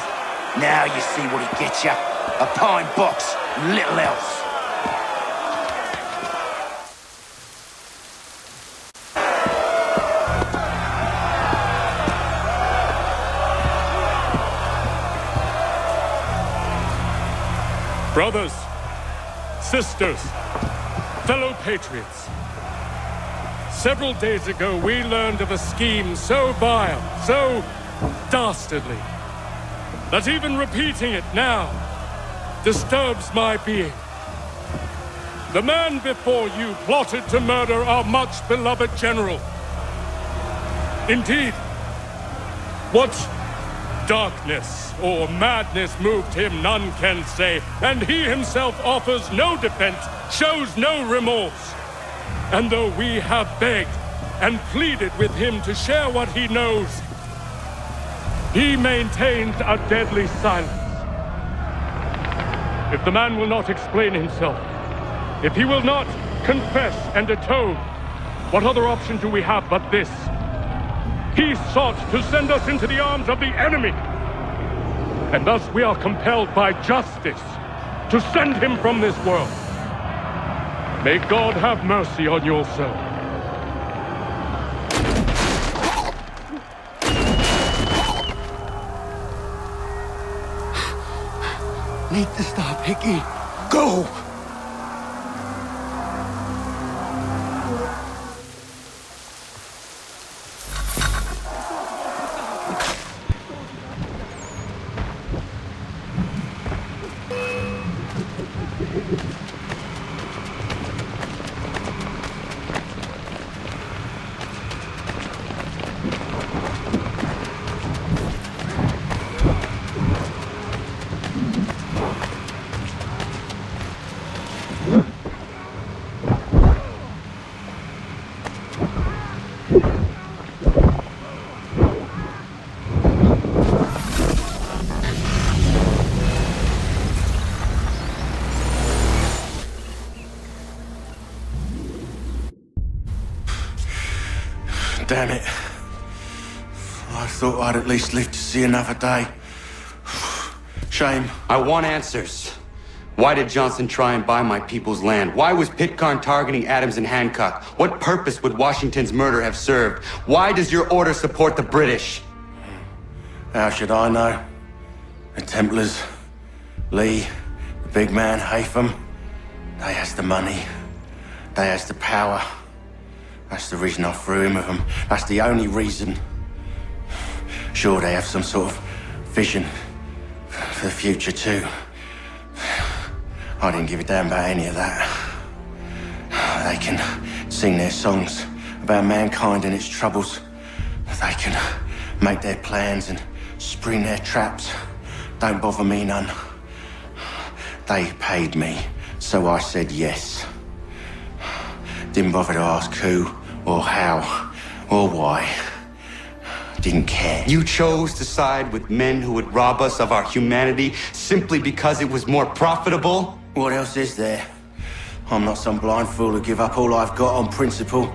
Now you see what he gets you. A pine box, little else. Brothers, sisters, fellow patriots. Several days ago, we learned of a scheme so vile, so dastardly, that even repeating it now disturbs my being. The man before you plotted to murder our much-beloved general. Indeed, what darkness or madness moved him, none can say, and he himself offers no defense, shows no remorse. And though we have begged and pleaded with him to share what he knows, he maintains a deadly silence. If the man will not explain himself, if he will not confess and atone, what other option do we have but this? He sought to send us into the arms of the enemy. And thus we are compelled by justice to send him from this world. May God have mercy on your soul. Need to stop, Hickey. Go! Damn it. I thought I'd at least live to see another day. Shame. I want answers. Why did Johnson try and buy my people's land? Why was Pitcairn targeting Adams and Hancock? What purpose would Washington's murder have served? Why does your order support the British? How should I know? The Templars, Lee, the big man, Haytham, they has the money. They has the power. That's the reason I threw in with them. That's the only reason. Sure, they have some sort of vision for the future too. I didn't give a damn about any of that. They can sing their songs about mankind and its troubles. They can make their plans and spring their traps. Don't bother me none. They paid me, so I said yes. Didn't bother to ask who, or how, or why. Didn't care. You chose to side with men who would rob us of our humanity simply because it was more profitable? What else is there? I'm not some blind fool who give up all I've got on principle.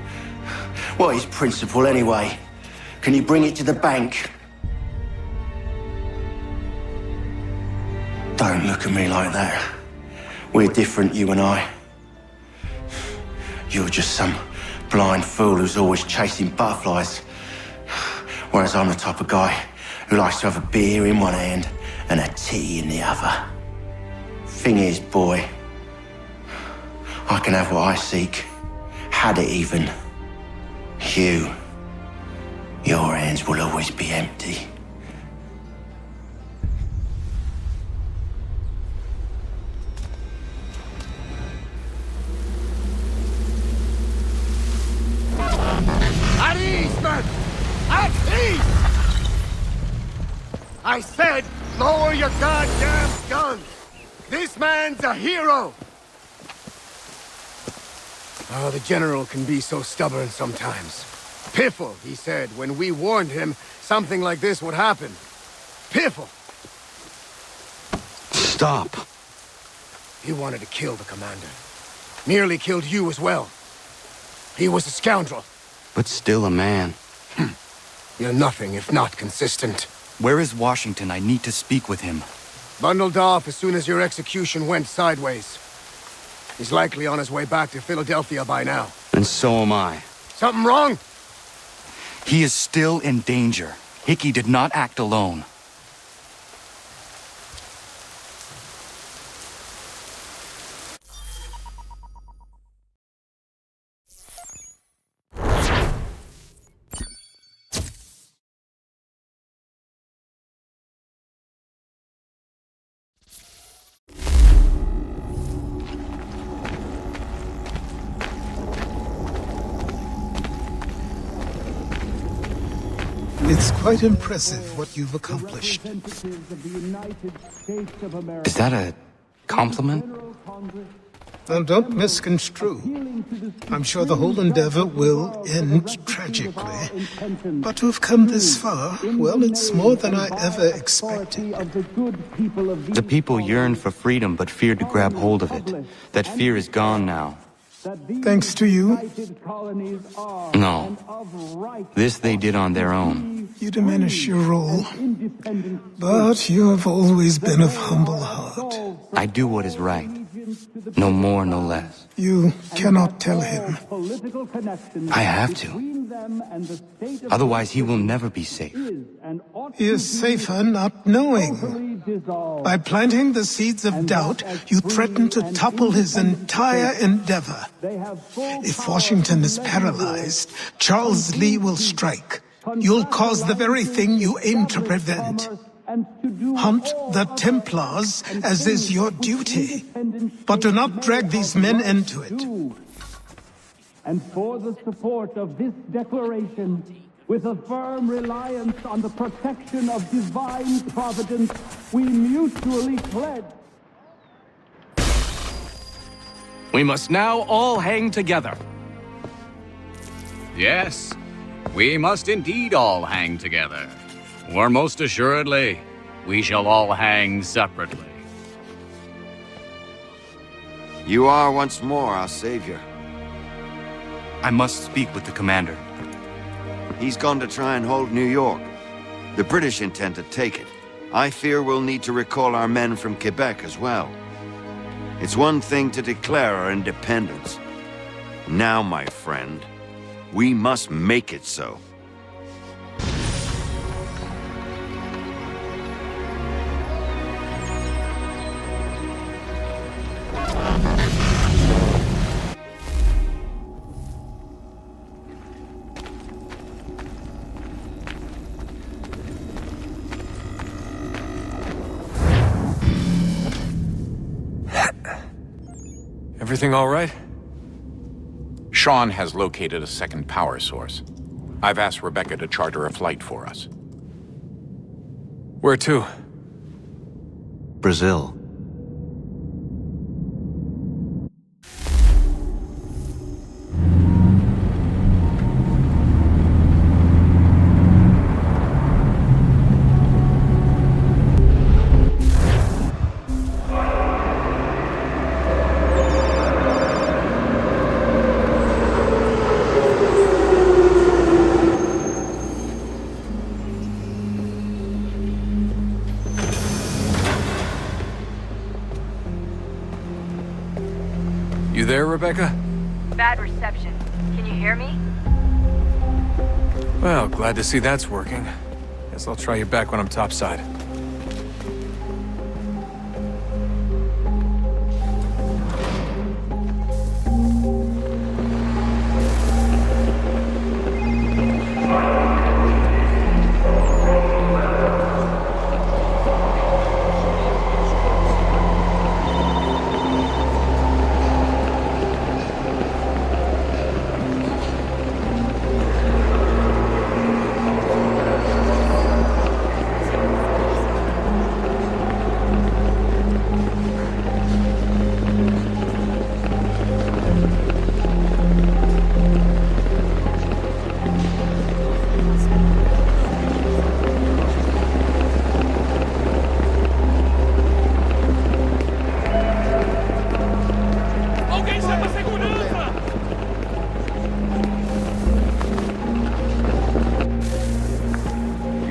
What is principle anyway? Can you bring it to the bank? Don't look at me like that. We're different, you and I. You're just some blind fool who's always chasing butterflies. Whereas I'm the type of guy who likes to have a beer in one hand and a tea in the other. Thing is, boy, I can have what I seek. Had it even. Your hands will always be empty. At ease, men! At ease! I said, lower your goddamn guns! This man's a hero! Oh, the General can be so stubborn sometimes. Piffle, he said, when we warned him something like this would happen. Piffle! Stop. He wanted to kill the commander. Nearly killed you as well. He was a scoundrel. But still a man. You're nothing if not consistent. Where is Washington? I need to speak with him. Bundled off as soon as your execution went sideways. He's likely on his way back to Philadelphia by now. And so am I. Something wrong? He is still in danger. Hickey did not act alone. It's quite impressive what you've accomplished. Is that a compliment? Now, don't misconstrue. I'm sure the whole endeavor will end tragically. But to have come this far, well, it's more than I ever expected. The people yearn for freedom but feared to grab hold of it. That fear is gone now. Thanks to you? No. This they did on their own. You diminish your role. But you have always been of humble heart. I do what is right. No more, no less. You cannot tell him. I have to. Otherwise, he will never be safe. He is safer not knowing. By planting the seeds of doubt, you threaten to topple his entire endeavor. If Washington is paralyzed, Charles Lee will strike. You'll cause the very thing you aim to prevent. Hunt the Templars, as is your duty. But do not drag these men into it. And for the support of this declaration, with a firm reliance on the protection of divine providence, we mutually pledge. We must now all hang together. Yes, we must indeed all hang together. Or most assuredly, we shall all hang separately. You are once more our savior. I must speak with the commander. he's gone to try and hold New York. The British intend to take it. I fear we'll need to recall our men from Quebec as well. It's one thing to declare our independence. Now, my friend, we must make it so. Everything all right? Sean has located a second power source. I've asked Rebecca to charter a flight for us. Where to? Brazil. You there, Rebecca? Bad reception. Can you hear me? Well, glad to see that's working. Guess I'll try you back when I'm topside.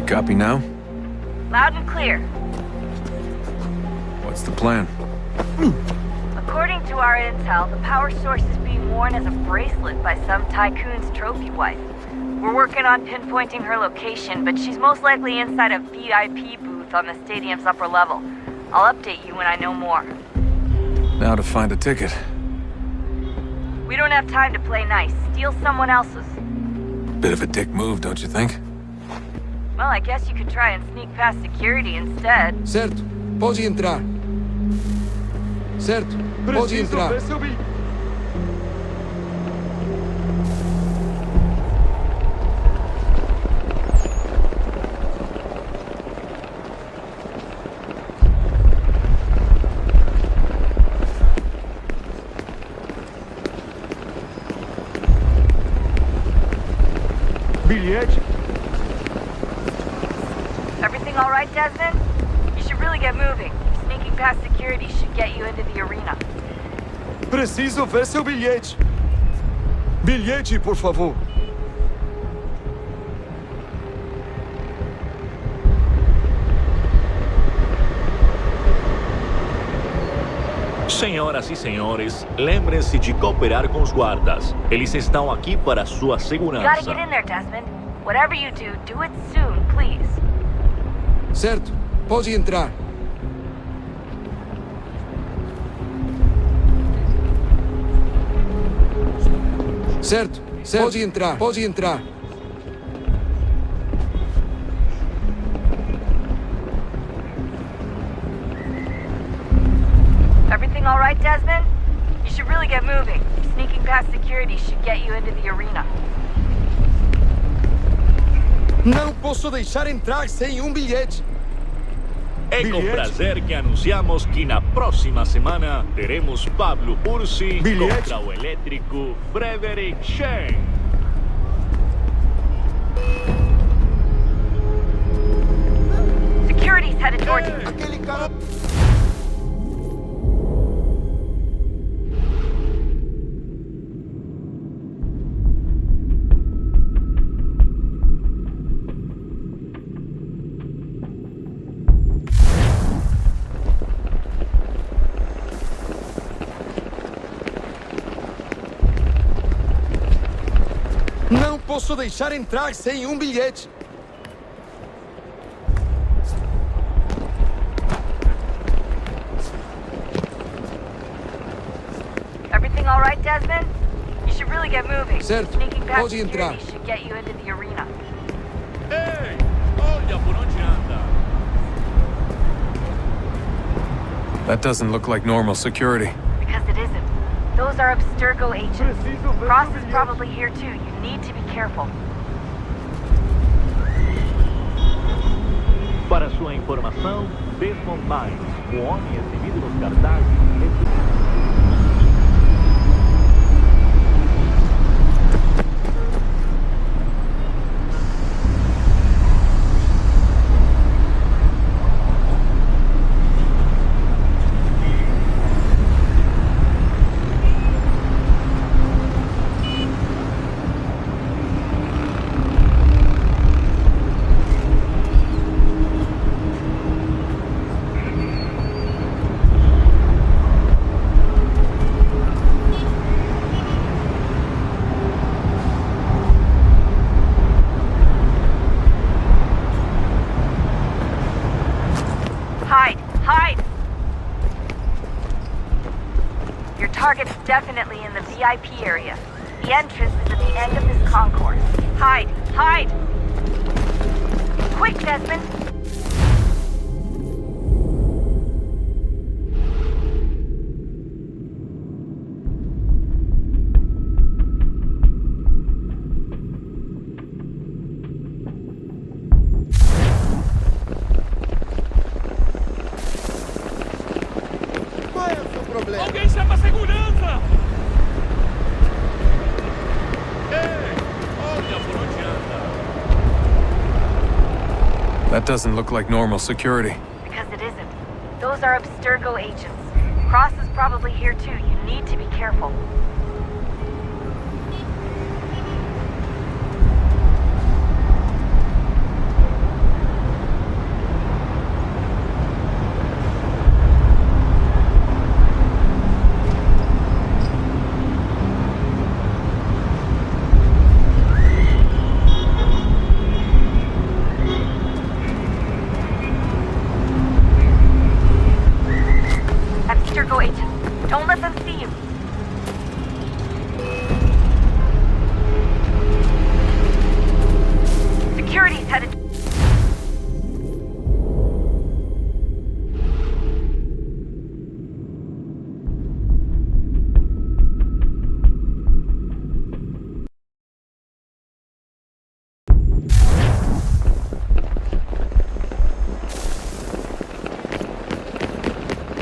Copy now? Loud and clear. What's the plan? According to our intel, the power source is being worn as a bracelet by some tycoon's trophy wife. We're working on pinpointing her location, but she's most likely inside a VIP booth on the stadium's upper level. I'll update you when I know more. Now to find a ticket. We don't have time to play nice. Steal someone else's. Bit of a dick move, don't you think? Well, I guess you could try and sneak past security instead. Certo, pode entrar. Certo, pode entrar. Bilhete. Everything all right, Desmond? You should really get moving. Sneaking past security should get you into the arena. Preciso ver seu bilhete. Bilhete, por favor. Senhoras e senhores, lembrem-se de cooperar com os guardas. Eles estão aqui para sua You segurança. gotta get in there, Desmond. Whatever you do it soon, please. Certo, pode entrar. Certo, pode entrar, pode entrar. Everything all right, Desmond? You should really get moving. Sneaking past security should get you into the arena. Não posso deixar entrar sem bilhete. É com prazer que anunciamos que na próxima semana teremos Pablo Ursi contra o elétrico Frederick Shen. Security's headed towards you. Aquele cara... posso deixar entrar sem bilhete. Everything all right, Desmond? You should really get moving. Certo, Sneaking past pode entrar. security should get you into the arena. Ehi, olha por onde anda. That doesn't look like normal security. Because it isn't. Those are Abstergo agents. Cross is probably here too. You need to be careful. Para sua informação, Desmond Miles, o homem exibido nos cartazes. Hide! Your target's definitely in the VIP area. The entrance is at the end of this concourse. Hide! Quick, Desmond! Alguém chama a segurança! Ei, olha por onde anda. That doesn't look like normal security. Because it isn't. Those are Abstergo agents. Cross is probably here too. You need to be careful. Abstergo agents. Don't let them see you. Security's headed.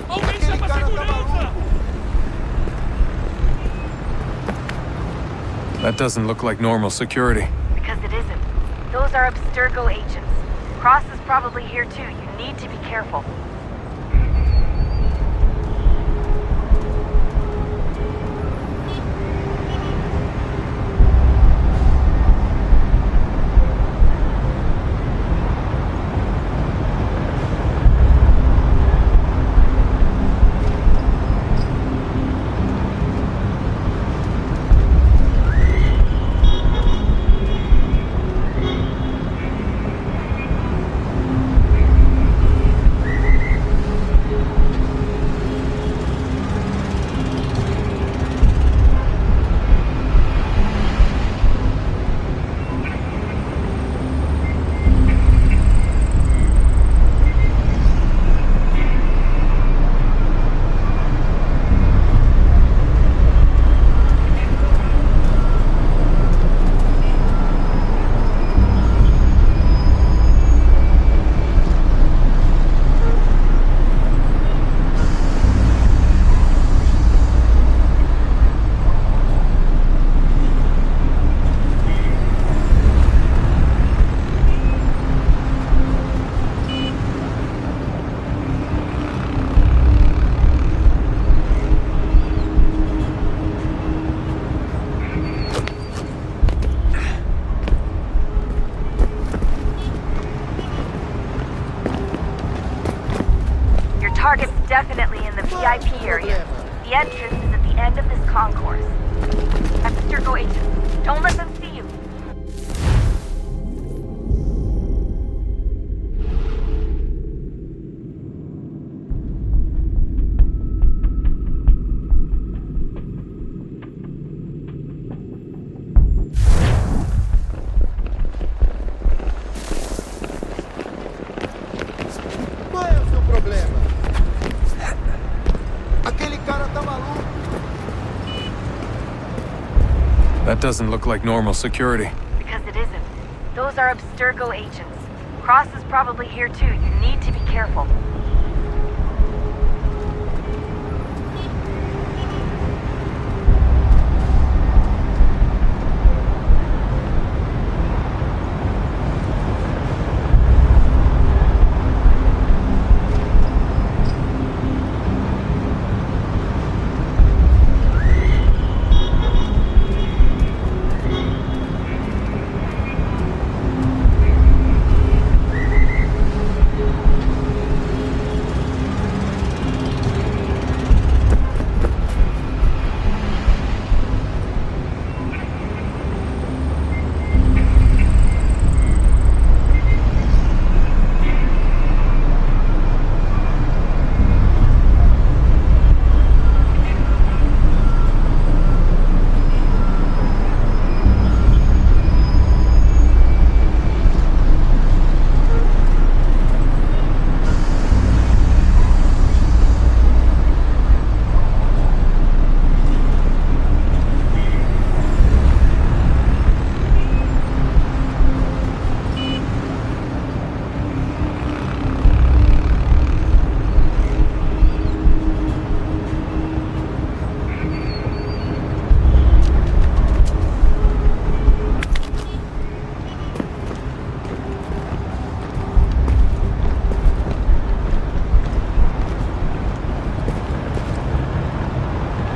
Alguém chama a segurança! That doesn't look like normal security. Because it isn't. Those are Abstergo agents. Cross is probably here too. You need to be careful. Target's definitely in the VIP area. The entrance is at the end of this concourse. Abstergo agents. Don't let them see you. That doesn't look like normal security. Because it isn't. Those are Abstergo agents. Cross is probably here too. You need to be careful.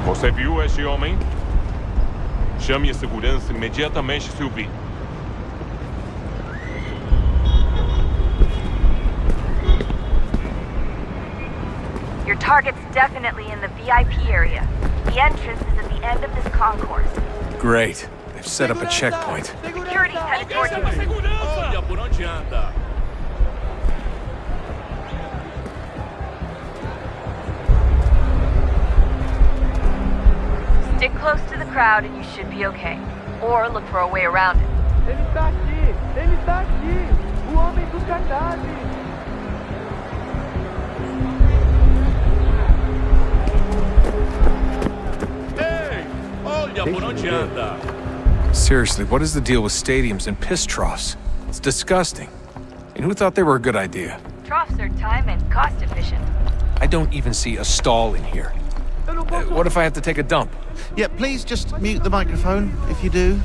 Você viu este homem? Chame a segurança imediatamente se o vir. Your target's definitely in the VIP area. The entrance is at the end of this concourse. Great. They've set up a checkpoint. Security's headed towards you. Olha por onde anda. Stick close to the crowd and you should be okay. Or look for a way around it. Ele está aqui! Ele está aqui! O homem do cardápio! Ei, olha por onde anda. Seriously, what is the deal with stadiums and piss troughs? It's disgusting. And who thought they were a good idea? Troughs are time and cost efficient. I don't even see a stall in here. What if I have to take a dump? Yeah, please just mute the microphone if you do.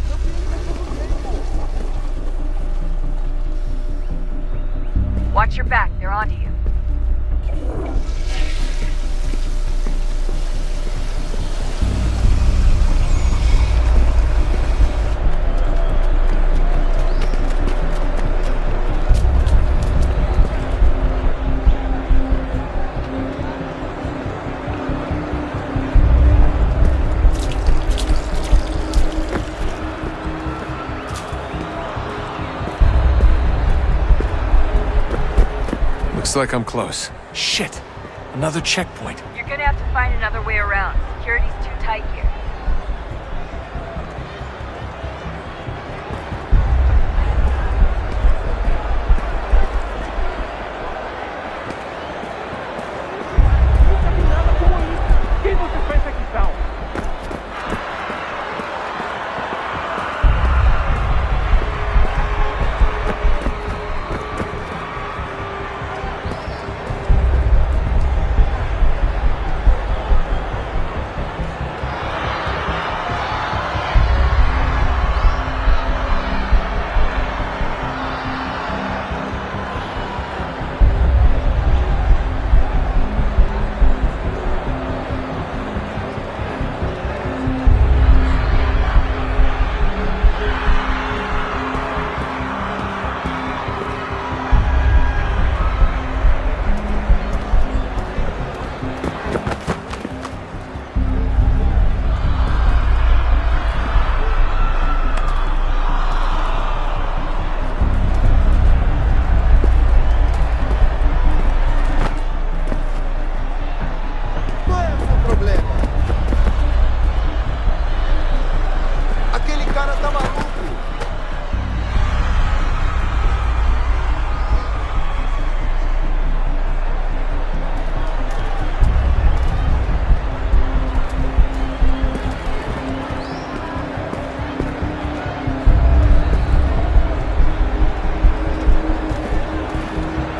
Watch your back, they're onto you. Looks like I'm close. Shit! Another checkpoint. You're gonna have to find another way around. Security's too tight here.